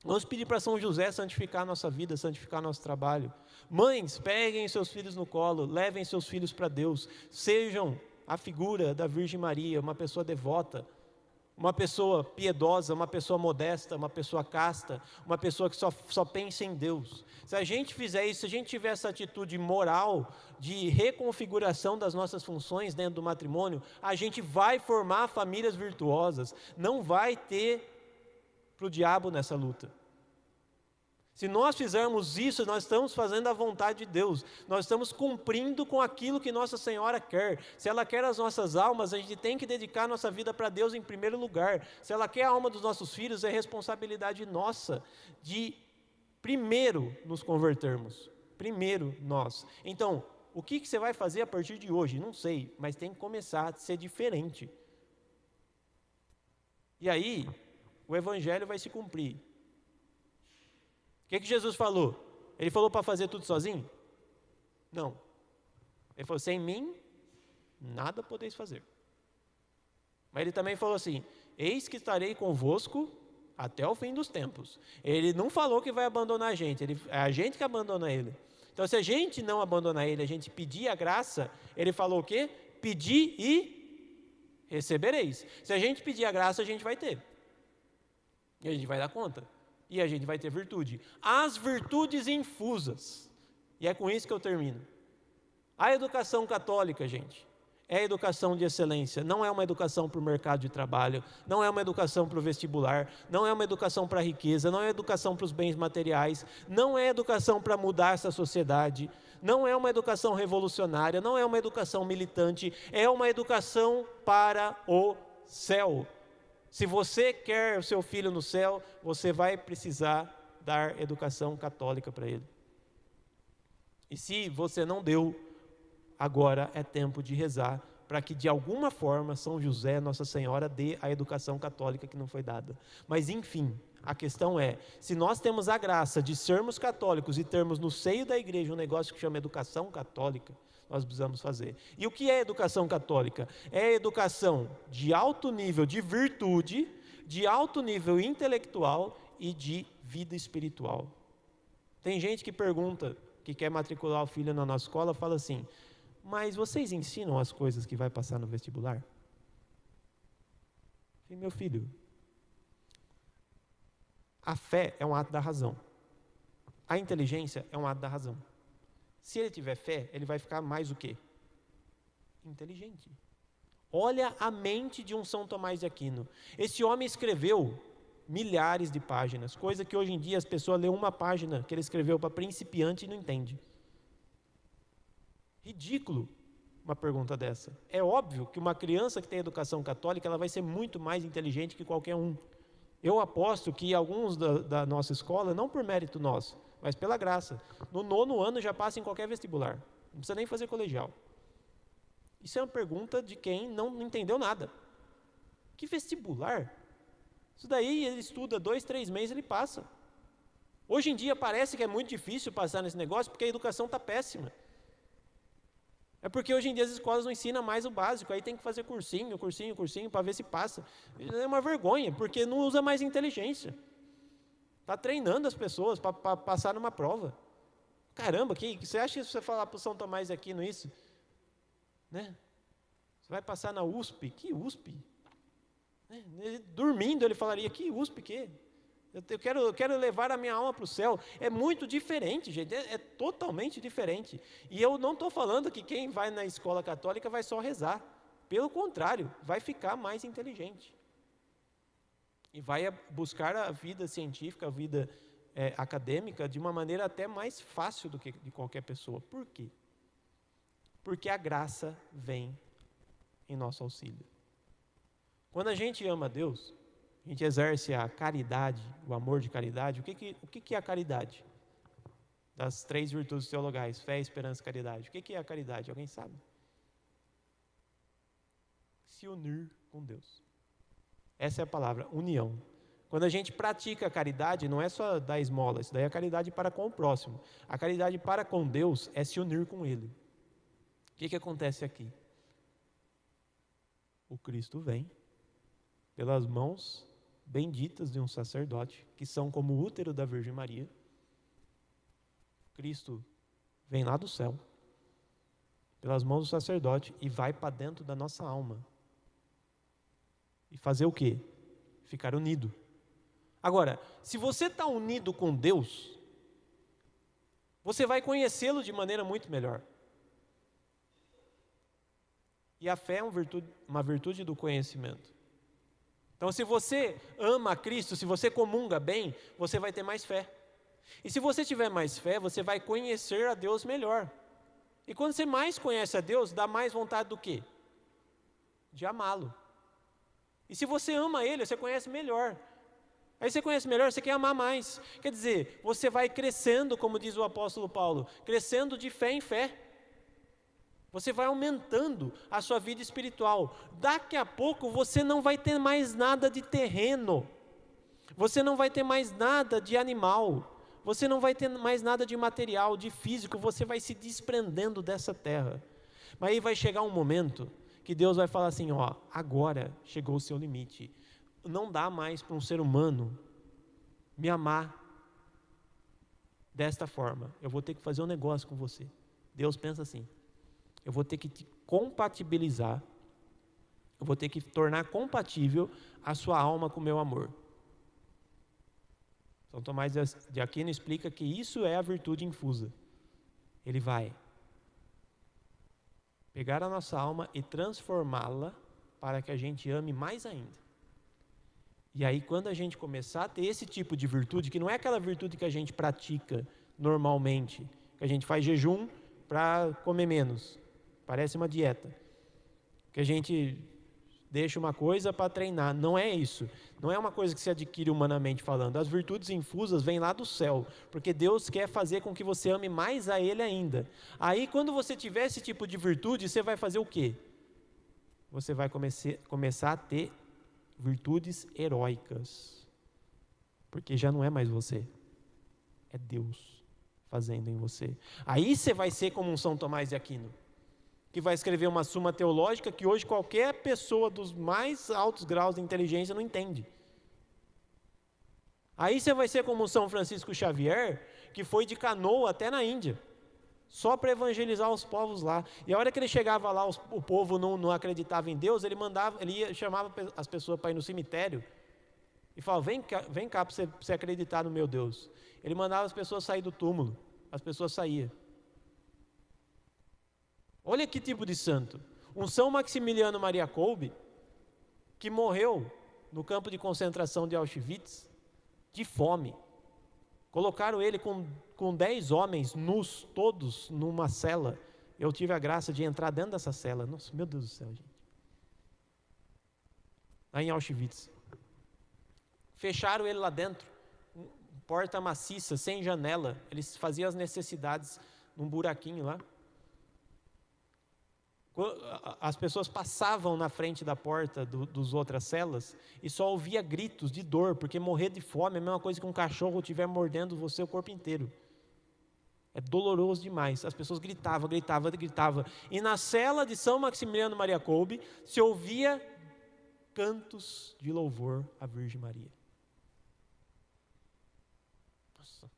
Vamos pedir para São José santificar a nossa vida, santificar nosso trabalho. Mães, peguem seus filhos no colo, levem seus filhos para Deus. Sejam a figura da Virgem Maria, uma pessoa devota, uma pessoa piedosa, uma pessoa modesta, uma pessoa casta, uma pessoa que só pensa em Deus. Se a gente fizer isso, se a gente tiver essa atitude moral de reconfiguração das nossas funções dentro do matrimônio, a gente vai formar famílias virtuosas, não vai ter para o diabo nessa luta. Se nós fizermos isso, nós estamos fazendo a vontade de Deus, nós estamos cumprindo com aquilo que Nossa Senhora quer. Se ela quer as nossas almas, a gente tem que dedicar nossa vida para Deus em primeiro lugar. Se ela quer a alma dos nossos filhos, é responsabilidade nossa de primeiro nos convertermos, primeiro nós. Então, o que você vai fazer a partir de hoje? Não sei, mas tem que começar a ser diferente. E aí, o Evangelho vai se cumprir. O que Jesus falou? Ele falou para fazer tudo sozinho? Não. Ele falou, sem mim, nada podeis fazer. Mas ele também falou assim, eis que estarei convosco até o fim dos tempos. Ele não falou que vai abandonar a gente, é a gente que abandona ele. Então, se a gente não abandonar ele, a gente pedir a graça, ele falou o quê? Pedir e recebereis. Se a gente pedir a graça, a gente vai ter. E a gente vai dar conta. E a gente vai ter virtude. As virtudes infusas. E é com isso que eu termino. A educação católica, gente, é educação de excelência. Não é uma educação para o mercado de trabalho, não é uma educação para o vestibular, não é uma educação para a riqueza, não é educação para os bens materiais, não é educação para mudar essa sociedade, não é uma educação revolucionária, não é uma educação militante, é uma educação para o céu. Se você quer o seu filho no céu, você vai precisar dar educação católica para ele. E se você não deu, agora é tempo de rezar para que de alguma forma São José, Nossa Senhora, dê a educação católica que não foi dada. Mas enfim, a questão é, se nós temos a graça de sermos católicos e termos no seio da igreja um negócio que chama educação católica, nós precisamos fazer. E o que é educação católica? É a educação de alto nível de virtude, de alto nível intelectual e de vida espiritual. Tem gente que pergunta, que quer matricular o filho na nossa escola, fala assim, mas vocês ensinam as coisas que vai passar no vestibular? E meu filho, a fé é um ato da razão. A inteligência é um ato da razão. Se ele tiver fé, ele vai ficar mais o quê? Inteligente. Olha a mente de um São Tomás de Aquino. Esse homem escreveu milhares de páginas, coisa que hoje em dia as pessoas lêem uma página que ele escreveu para principiante e não entende. Ridículo uma pergunta dessa. É óbvio que uma criança que tem educação católica, ela vai ser muito mais inteligente que qualquer um. Eu aposto que alguns da nossa escola, não por mérito nosso, mas pela graça, no 9º ano já passa em qualquer vestibular. Não precisa nem fazer colegial. Isso é uma pergunta de quem não entendeu nada. Que vestibular? Isso daí ele estuda 2, 3 meses, ele passa. Hoje em dia parece que é muito difícil passar nesse negócio porque a educação está péssima. É porque hoje em dia as escolas não ensinam mais o básico, aí tem que fazer cursinho para ver se passa. É uma vergonha, porque não usa mais inteligência. Está treinando as pessoas para passar numa prova. Caramba, você acha que se você falar para o São Tomás de Aquino isso? Né? Você vai passar na USP? Que USP? Dormindo ele falaria, que USP que? Eu quero levar a minha alma para o céu. É muito diferente, gente, é totalmente diferente. E eu não estou falando que quem vai na escola católica vai só rezar. Pelo contrário, vai ficar mais inteligente. E vai buscar a vida científica, a vida acadêmica, de uma maneira até mais fácil do que de qualquer pessoa. Por quê? Porque a graça vem em nosso auxílio. Quando a gente ama a Deus, a gente exerce a caridade, o amor de caridade. O que é a caridade? Das 3 virtudes teologais, fé, esperança e caridade. O que é a caridade? Alguém sabe? Se unir com Deus. Essa é a palavra, união. Quando a gente pratica a caridade, não é só dar esmola, isso daí é a caridade para com o próximo. A caridade para com Deus é se unir com Ele. O que acontece aqui? O Cristo vem pelas mãos benditas de um sacerdote, que são como o útero da Virgem Maria. Cristo vem lá do céu, pelas mãos do sacerdote, e vai para dentro da nossa alma. E fazer o quê? Ficar unido. Agora, se você está unido com Deus, você vai conhecê-lo de maneira muito melhor. E a fé é uma virtude do conhecimento. Então, se você ama a Cristo, se você comunga bem, você vai ter mais fé. E se você tiver mais fé, você vai conhecer a Deus melhor. E quando você mais conhece a Deus, dá mais vontade do quê? De amá-lo. E se você ama Ele, você conhece melhor. Aí você conhece melhor, você quer amar mais. Quer dizer, você vai crescendo, como diz o apóstolo Paulo, crescendo de fé em fé. Você vai aumentando a sua vida espiritual. Daqui a pouco você não vai ter mais nada de terreno. Você não vai ter mais nada de animal. Você não vai ter mais nada de material, de físico. Você vai se desprendendo dessa terra. Mas aí vai chegar um momento que Deus vai falar assim, ó, agora chegou o seu limite. Não dá mais para um ser humano me amar desta forma. Eu vou ter que fazer um negócio com você. Deus pensa assim, eu vou ter que te compatibilizar, eu vou ter que tornar compatível a sua alma com o meu amor. São Tomás de Aquino explica que isso é a virtude infusa. Ele vai pegar a nossa alma e transformá-la para que a gente ame mais ainda. E aí, quando a gente começar a ter esse tipo de virtude, que não é aquela virtude que a gente pratica normalmente, que a gente faz jejum para comer menos, parece uma dieta, que a gente deixa uma coisa para treinar, não é isso, não é uma coisa que se adquire humanamente falando. As virtudes infusas vêm lá do céu, porque Deus quer fazer com que você ame mais a Ele ainda. Aí, quando você tiver esse tipo de virtude, você vai fazer o quê? Você vai começar a ter virtudes heróicas, porque já não é mais você, é Deus fazendo em você. Aí você vai ser como um São Tomás de Aquino, que vai escrever uma suma teológica que hoje qualquer pessoa dos mais altos graus de inteligência não entende. Aí você vai ser como o São Francisco Xavier, que foi de canoa até na Índia, só para evangelizar os povos lá. E a hora que ele chegava lá, o povo não acreditava em Deus, chamava as pessoas para ir no cemitério e falava, vem cá para você acreditar no meu Deus. Ele mandava as pessoas sair do túmulo, as pessoas saíam. Olha que tipo de santo. Um São Maximiliano Maria Kolbe, que morreu no campo de concentração de Auschwitz, de fome. Colocaram ele com 10 homens nus, todos numa cela. Eu tive a graça de entrar dentro dessa cela. Nossa, meu Deus do céu, gente. Lá em Auschwitz. Fecharam ele lá dentro. Porta maciça, sem janela. Eles faziam as necessidades num buraquinho lá. As pessoas passavam na frente da porta dos outras celas e só ouvia gritos de dor, porque morrer de fome é a mesma coisa que um cachorro estiver mordendo você o corpo inteiro. É doloroso demais. As pessoas gritavam. E na cela de São Maximiliano Maria Kolbe se ouvia cantos de louvor à Virgem Maria. Nossa.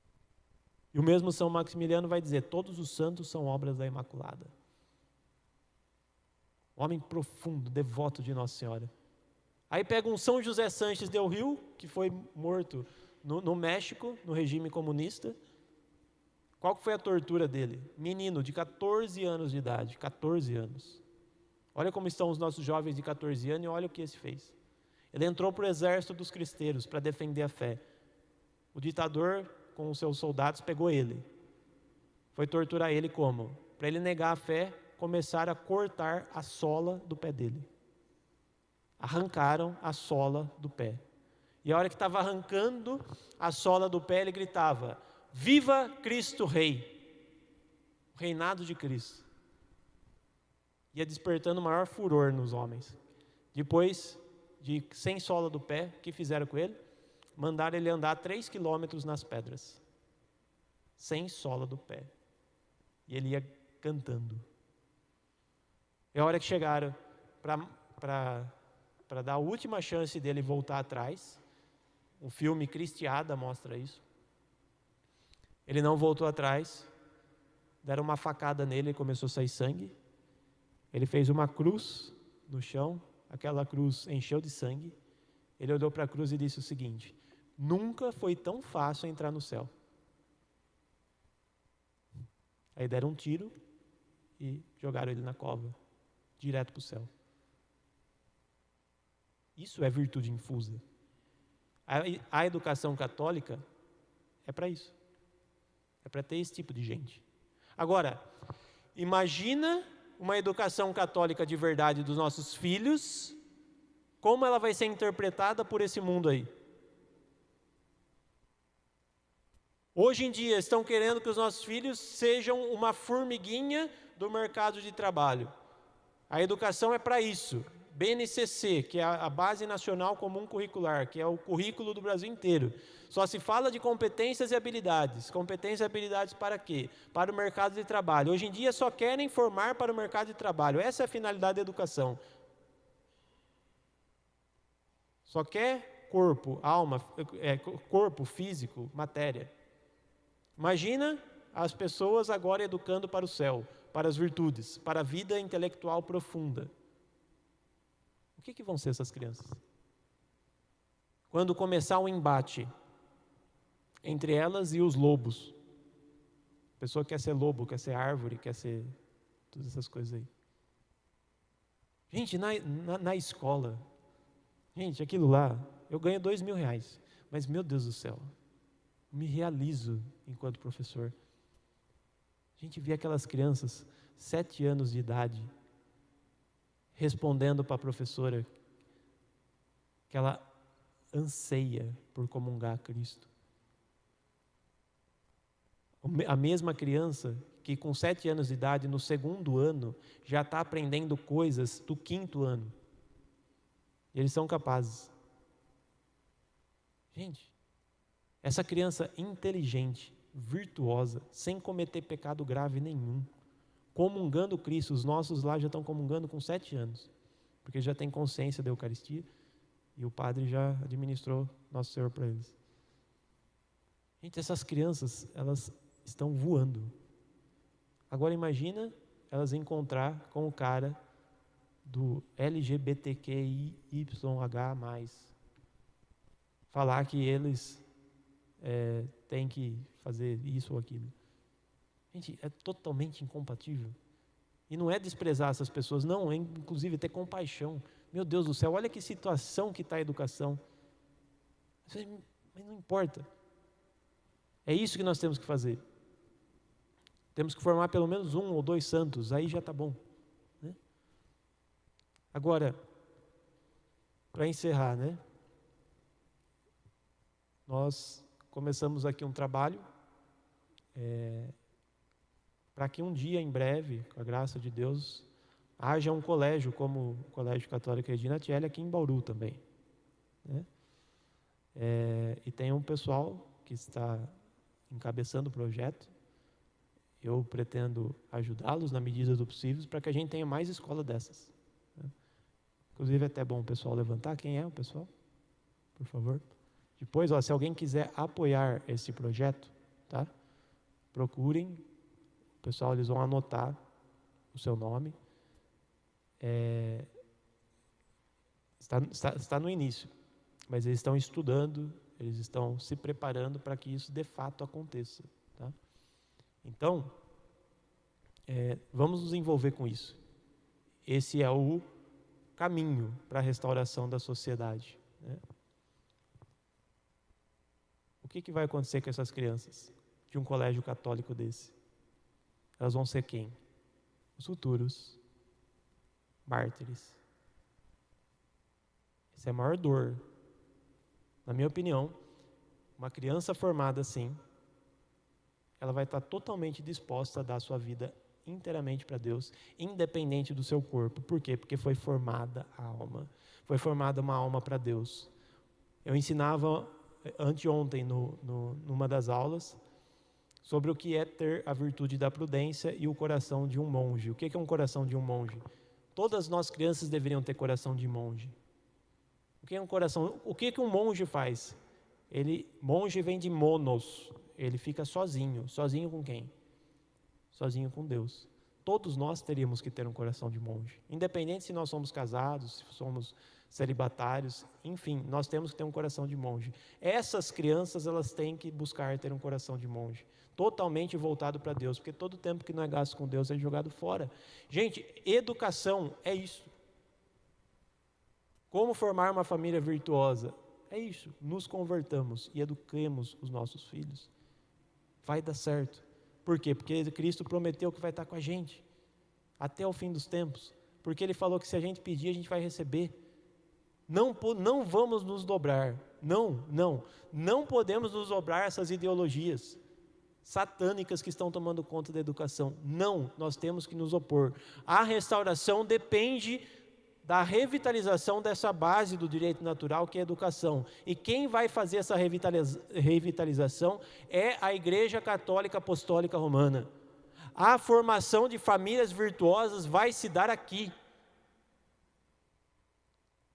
E o mesmo São Maximiliano vai dizer, todos os santos são obras da Imaculada. Homem profundo, devoto de Nossa Senhora. Aí pega um São José Sanches del Rio, que foi morto no México, no regime comunista. Qual que foi a tortura dele? Menino de 14 anos de idade, 14 anos. Olha como estão os nossos jovens de 14 anos e olha o que esse fez. Ele entrou para o exército dos cristeiros para defender a fé. O ditador, com os seus soldados, pegou ele. Foi torturar ele como? Para ele negar a fé, começaram a cortar a sola do pé dele. Arrancaram a sola do pé. E a hora que estava arrancando a sola do pé, ele gritava, viva Cristo Rei! O reinado de Cristo. Ia despertando o maior furor nos homens. Depois, sem sola do pé, o que fizeram com ele? Mandaram ele andar 3 quilômetros nas pedras. Sem sola do pé. E ele ia cantando. É a hora que chegaram para dar a última chance dele voltar atrás. O filme Cristiada mostra isso. Ele não voltou atrás. Deram uma facada nele e começou a sair sangue. Ele fez uma cruz no chão. Aquela cruz encheu de sangue. Ele olhou para a cruz e disse o seguinte, nunca foi tão fácil entrar no céu. Aí deram um tiro e jogaram ele na cova. Direto para o céu. Isso é virtude infusa. A educação católica é para isso. É para ter esse tipo de gente. Agora, imagina uma educação católica de verdade dos nossos filhos, como ela vai ser interpretada por esse mundo aí. Hoje em dia estão querendo que os nossos filhos sejam uma formiguinha do mercado de trabalho. A educação é para isso. BNCC, que é a Base Nacional Comum Curricular, que é o currículo do Brasil inteiro. Só se fala de competências e habilidades. Competências e habilidades para quê? Para o mercado de trabalho. Hoje em dia só querem formar para o mercado de trabalho. Essa é a finalidade da educação. Só quer corpo, alma, corpo físico, matéria. Imagina as pessoas agora educando para o céu, para as virtudes, para a vida intelectual profunda. O que vão ser essas crianças? Quando começar um embate entre elas e os lobos. A pessoa quer ser lobo, quer ser árvore, quer ser todas essas coisas aí. Gente, na escola, gente, aquilo lá, eu ganho R$2.000, mas meu Deus do céu, me realizo enquanto professor. A gente vê aquelas crianças, 7 anos de idade, respondendo para a professora que ela anseia por comungar a Cristo. A mesma criança que com 7 anos de idade, no 2º ano, já está aprendendo coisas do 5º ano. E eles são capazes. Gente, essa criança inteligente, virtuosa, sem cometer pecado grave nenhum, comungando Cristo, os nossos lá já estão comungando com 7 anos, porque já tem consciência da Eucaristia, e o padre já administrou Nosso Senhor para eles. Gente, essas crianças, elas estão voando. Agora imagina elas encontrar com o cara do LGBTQIYH+. Falar que eles têm que fazer isso ou aquilo. Gente, é totalmente incompatível. E não é desprezar essas pessoas, não, é inclusive ter compaixão. Meu Deus do céu, olha que situação que está a educação. Mas não importa. É isso que nós temos que fazer. Temos que formar pelo menos 1 ou 2 santos, aí já está bom. Né? Agora, para encerrar, né? Nós começamos aqui um trabalho para que um dia, em breve, com a graça de Deus, haja um colégio como o Colégio Católico Regina Coeli aqui em Bauru também. Né? E tem um pessoal que está encabeçando o projeto. Eu pretendo ajudá-los na medida do possível para que a gente tenha mais escola dessas. Né? Inclusive, é até bom o pessoal levantar. Quem é o pessoal? Por favor. Depois, se alguém quiser apoiar esse projeto, tá? Procurem. O pessoal, eles vão anotar o seu nome. Está no início, mas eles estão estudando, eles estão se preparando para que isso de fato aconteça. Tá? Então, vamos nos envolver com isso. Esse é o caminho para a restauração da sociedade. Né? O que vai acontecer com essas crianças de um colégio católico desse? Elas vão ser quem? Os futuros mártires. Essa é a maior dor. Na minha opinião, uma criança formada assim, ela vai estar totalmente disposta a dar a sua vida inteiramente para Deus, independente do seu corpo. Por quê? Porque foi formada a alma. Foi formada uma alma para Deus. Eu ensinava anteontem, numa das aulas, sobre o que é ter a virtude da prudência e o coração de um monge. O que é um coração de um monge? Todas nós crianças deveriam ter coração de monge. O que é um coração? O que um monge faz? Monge vem de monos. Ele fica sozinho. Sozinho com quem? Sozinho com Deus. Todos nós teríamos que ter um coração de monge. Independente se nós somos casados, se somos celibatários, enfim, nós temos que ter um coração de monge. Essas crianças, elas têm que buscar ter um coração de monge. Totalmente voltado para Deus, porque todo tempo que não é gasto com Deus é jogado fora. Gente, educação é isso. Como formar uma família virtuosa? É isso, nos convertamos e eduquemos os nossos filhos. Vai dar certo. Por quê? Porque Cristo prometeu que vai estar com a gente até o fim dos tempos. Porque Ele falou que se a gente pedir, a gente vai receber. Não vamos nos dobrar. Não podemos nos dobrar a essas ideologias satânicas que estão tomando conta da educação. Não, nós temos que nos opor. A restauração depende da revitalização dessa base do direito natural, que é a educação. E quem vai fazer essa revitalização é a Igreja Católica Apostólica Romana. A formação de famílias virtuosas vai se dar aqui.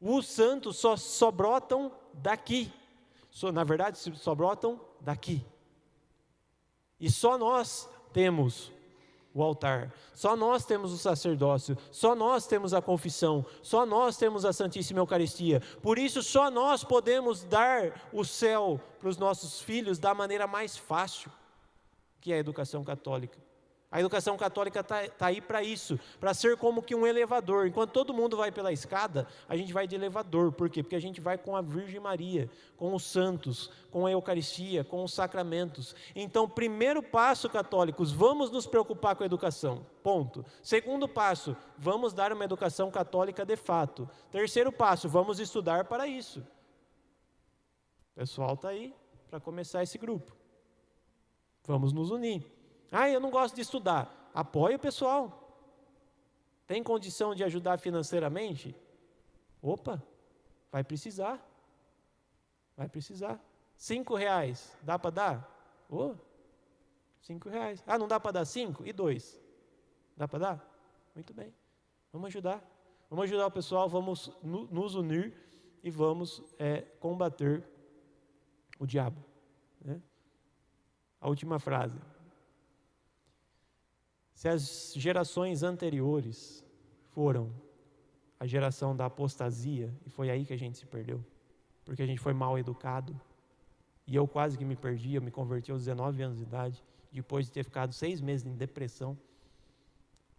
Os santos só brotam daqui. Na verdade, só brotam daqui. E só nós temos o altar, só nós temos o sacerdócio, só nós temos a confissão, só nós temos a Santíssima Eucaristia. Por isso, só nós podemos dar o céu para os nossos filhos da maneira mais fácil, que é a educação católica. A educação católica está aí para isso, para ser como que um elevador. Enquanto todo mundo vai pela escada, a gente vai de elevador. Por quê? Porque a gente vai com a Virgem Maria, com os santos, com a Eucaristia, com os sacramentos. Então, primeiro passo, católicos, vamos nos preocupar com a educação. Ponto. Segundo passo, vamos dar uma educação católica de fato. Terceiro passo, vamos estudar para isso. O pessoal está aí para começar esse grupo. Vamos nos unir. Eu não gosto de estudar. Apoie o pessoal. Tem condição de ajudar financeiramente? Opa, vai precisar. Vai precisar. R$5, dá para dar? R$5. Não dá para dar 5? E 2? Dá para dar? Muito bem. Vamos ajudar. Vamos ajudar o pessoal, vamos nos unir e vamos combater o diabo. Né? A última frase. Se as gerações anteriores foram a geração da apostasia, e foi aí que a gente se perdeu, porque a gente foi mal educado, e eu quase que me perdi, eu me converti aos 19 anos de idade, depois de ter ficado 6 meses em depressão,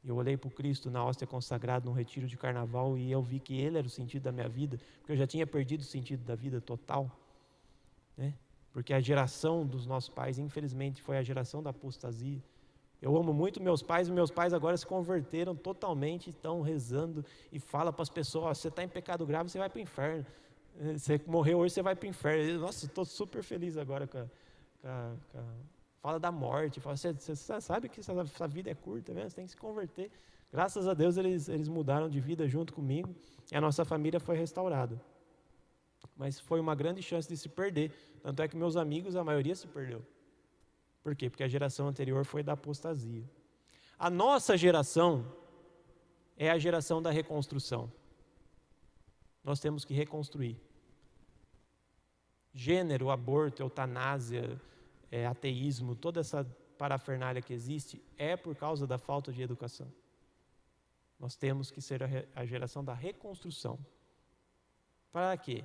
e eu olhei para o Cristo na hóstia consagrada, num retiro de carnaval, e eu vi que Ele era o sentido da minha vida, porque eu já tinha perdido o sentido da vida total, né? Porque a geração dos nossos pais, infelizmente, foi a geração da apostasia. Eu amo muito meus pais, e meus pais agora se converteram totalmente, estão rezando e falam para as pessoas, você está em pecado grave, você vai para o inferno. Você morreu hoje, você vai para o inferno. Nossa, estou super feliz agora fala da morte, fala, você sabe que essa vida é curta, né? Você tem que se converter. Graças a Deus eles mudaram de vida junto comigo e a nossa família foi restaurada. Mas foi uma grande chance de se perder, tanto é que meus amigos, a maioria se perdeu. Por quê? Porque a geração anterior foi da apostasia. A nossa geração é a geração da reconstrução. Nós temos que reconstruir. Gênero, aborto, eutanásia, ateísmo, toda essa parafernália que existe é por causa da falta de educação. Nós temos que ser a geração da reconstrução. Para quê?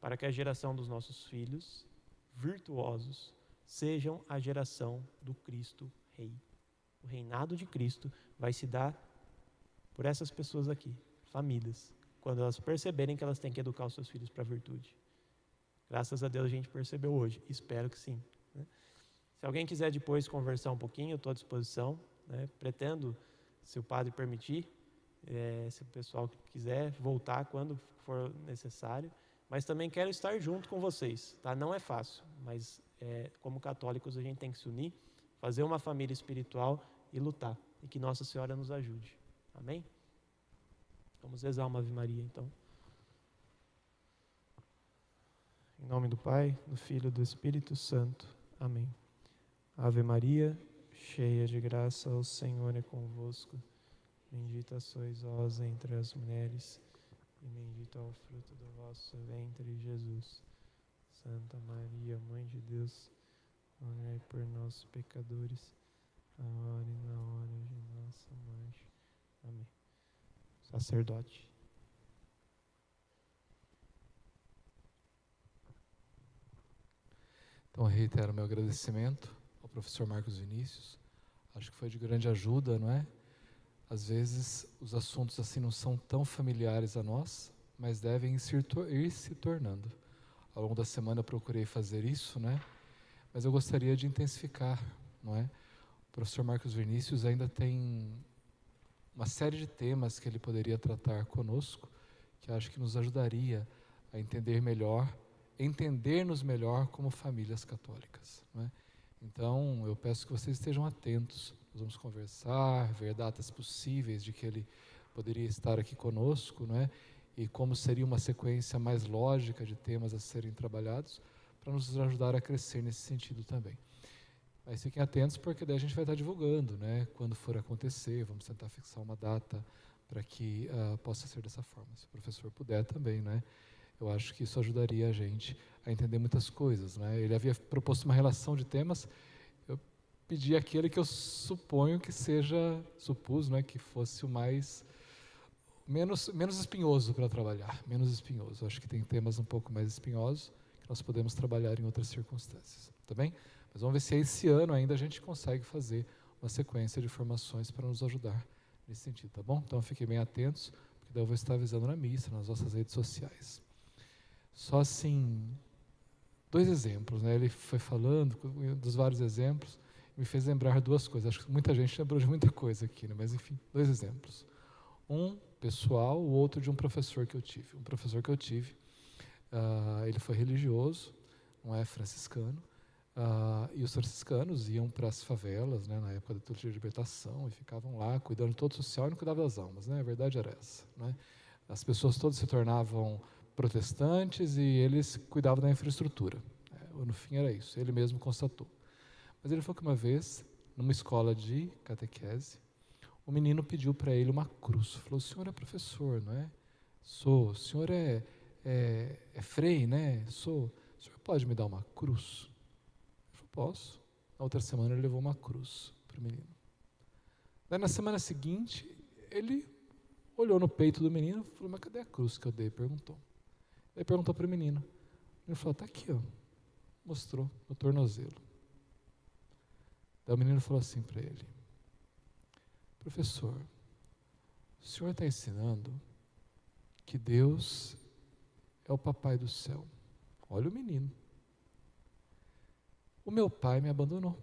Para que a geração dos nossos filhos virtuosos sejam a geração do Cristo Rei. O reinado de Cristo vai se dar por essas pessoas aqui, famílias, quando elas perceberem que elas têm que educar os seus filhos para a virtude. Graças a Deus a gente percebeu hoje, espero que sim. Né? Se alguém quiser depois conversar um pouquinho, eu estou à disposição. Né? Pretendo, se o padre permitir, se o pessoal quiser voltar quando for necessário, mas também quero estar junto com vocês. Tá? Não é fácil, mas como católicos a gente tem que se unir, fazer uma família espiritual e lutar. E que Nossa Senhora nos ajude. Amém? Vamos rezar uma Ave Maria então. Em nome do Pai, do Filho e do Espírito Santo. Amém. Ave Maria, cheia de graça, o Senhor é convosco. Bendita sois vós entre as mulheres, e bendito é o fruto do vosso ventre, Jesus. Santa Maria, Mãe de Deus, rogai por nós, pecadores, agora e na hora de nossa morte. Amém. Sacerdote. Então, eu reitero meu agradecimento ao professor Marcos Vinícius. Acho que foi de grande ajuda, não é? Às vezes, os assuntos assim não são tão familiares a nós, mas devem ir se tornando. Ao longo da semana eu procurei fazer isso, né? Mas eu gostaria de intensificar, não é? O professor Marcos Vinícius ainda tem uma série de temas que ele poderia tratar conosco, que acho que nos ajudaria a entendermos melhor como famílias católicas, não é? Então, eu peço que vocês estejam atentos. Nós vamos conversar, ver datas possíveis de que ele poderia estar aqui conosco, não é? E como seria uma sequência mais lógica de temas a serem trabalhados, para nos ajudar a crescer nesse sentido também. Mas fiquem atentos, porque daí a gente vai estar divulgando, né? Quando for acontecer, vamos tentar fixar uma data para que possa ser dessa forma. Se o professor puder também, né? Eu acho que isso ajudaria a gente a entender muitas coisas, né? Ele havia proposto uma relação de temas, eu pedi aquele que eu suponho que supus, né? Que fosse o menos espinhoso para trabalhar, menos espinhoso. Acho que tem temas um pouco mais espinhosos que nós podemos trabalhar em outras circunstâncias, tá bem? Mas vamos ver se esse ano ainda a gente consegue fazer uma sequência de formações para nos ajudar nesse sentido, tá bom? Então fiquem bem atentos, porque daí eu vou estar avisando na missa, nas nossas redes sociais. Só assim, 2 exemplos, né? Ele foi falando dos vários exemplos, me fez lembrar 2 coisas. Acho que muita gente lembrou de muita coisa aqui, né? Mas enfim, 2 exemplos. Um pessoal, o outro de um professor que eu tive. Um professor que eu tive, ele foi religioso, não é franciscano, e os franciscanos iam para as favelas, né, na época da teologia de libertação, e ficavam lá cuidando de todo o social e não cuidavam das almas, né? A verdade era essa, né? As pessoas todas se tornavam protestantes e eles cuidavam da infraestrutura. No fim era isso, ele mesmo constatou. Mas ele falou que uma vez, numa escola de catequese, o menino pediu para ele uma cruz. Falou: o senhor é professor, não é? Sou. O senhor é frei, né? Sou. O senhor pode me dar uma cruz? Ele falou: posso. Na outra semana ele levou uma cruz para o menino. Daí na semana seguinte, ele olhou no peito do menino e falou: mas cadê a cruz que eu dei? Perguntou. Ele perguntou para o menino. Ele falou: está aqui, ó. Mostrou no tornozelo. Daí o menino falou assim para ele: professor, o senhor está ensinando que Deus é o papai do céu. Olha o menino. O meu pai me abandonou.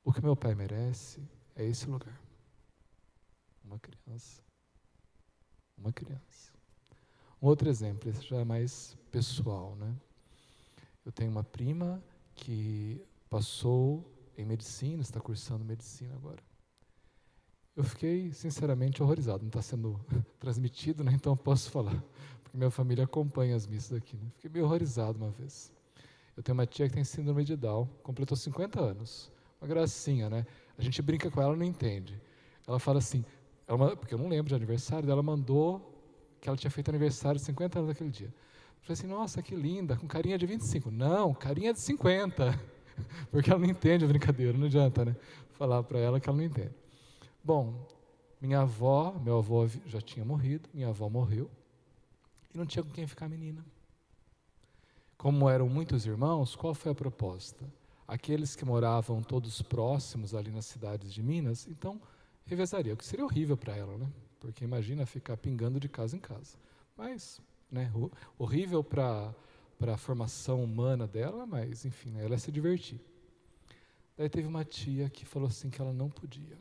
O que meu pai merece é esse lugar. Uma criança. Uma criança. Um outro exemplo, esse já é mais pessoal, né? Eu tenho uma prima que passou em medicina, está cursando medicina agora. Eu fiquei, sinceramente, horrorizado. Não está sendo transmitido, né? Então eu posso falar, porque minha família acompanha as missas aqui, né? Fiquei meio horrorizado uma vez. Eu tenho uma tia que tem síndrome de Down, completou 50 anos. Uma gracinha, né? A gente brinca com ela, não entende. Ela fala assim, porque eu não lembro de aniversário dela, mandou que ela tinha feito aniversário de 50 anos naquele dia. Eu falei assim: nossa, que linda, com carinha de 25. Não, carinha de 50. Porque ela não entende a brincadeira, não adianta, né? Falar para ela que ela não entende. Bom, meu avô já tinha morrido, minha avó morreu, e não tinha com quem ficar a menina. Como eram muitos irmãos, qual foi a proposta? Aqueles que moravam todos próximos ali nas cidades de Minas, então revezaria, o que seria horrível para ela, né? Porque imagina ficar pingando de casa em casa. Mas, né, horrível para a formação humana dela, mas, enfim, né, ela ia se divertir. Daí teve uma tia que falou assim que ela não podia.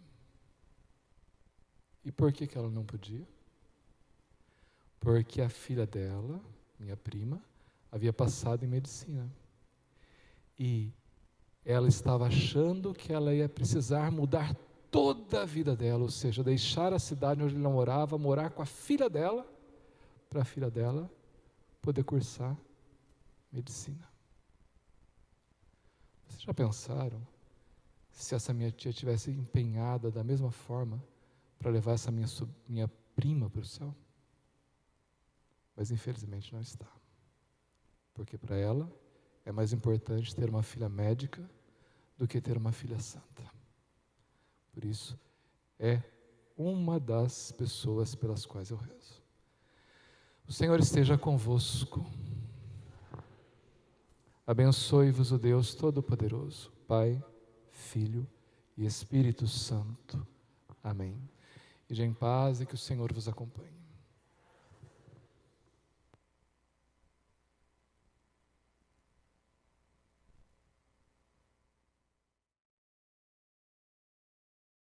E por que ela não podia? Porque a filha dela, minha prima, havia passado em medicina. E ela estava achando que ela ia precisar mudar toda a vida dela, ou seja, deixar a cidade onde ela morava, morar com a filha dela, para a filha dela poder cursar medicina. Vocês já pensaram se essa minha tia tivesse empenhada da mesma forma para levar essa minha prima para o céu? Mas infelizmente não está. Porque para ela é mais importante ter uma filha médica do que ter uma filha santa. Por isso, é uma das pessoas pelas quais eu rezo. O Senhor esteja convosco. Abençoe-vos o Deus Todo-Poderoso, Pai, Filho e Espírito Santo. Amém. Ide em paz e que o Senhor vos acompanhe.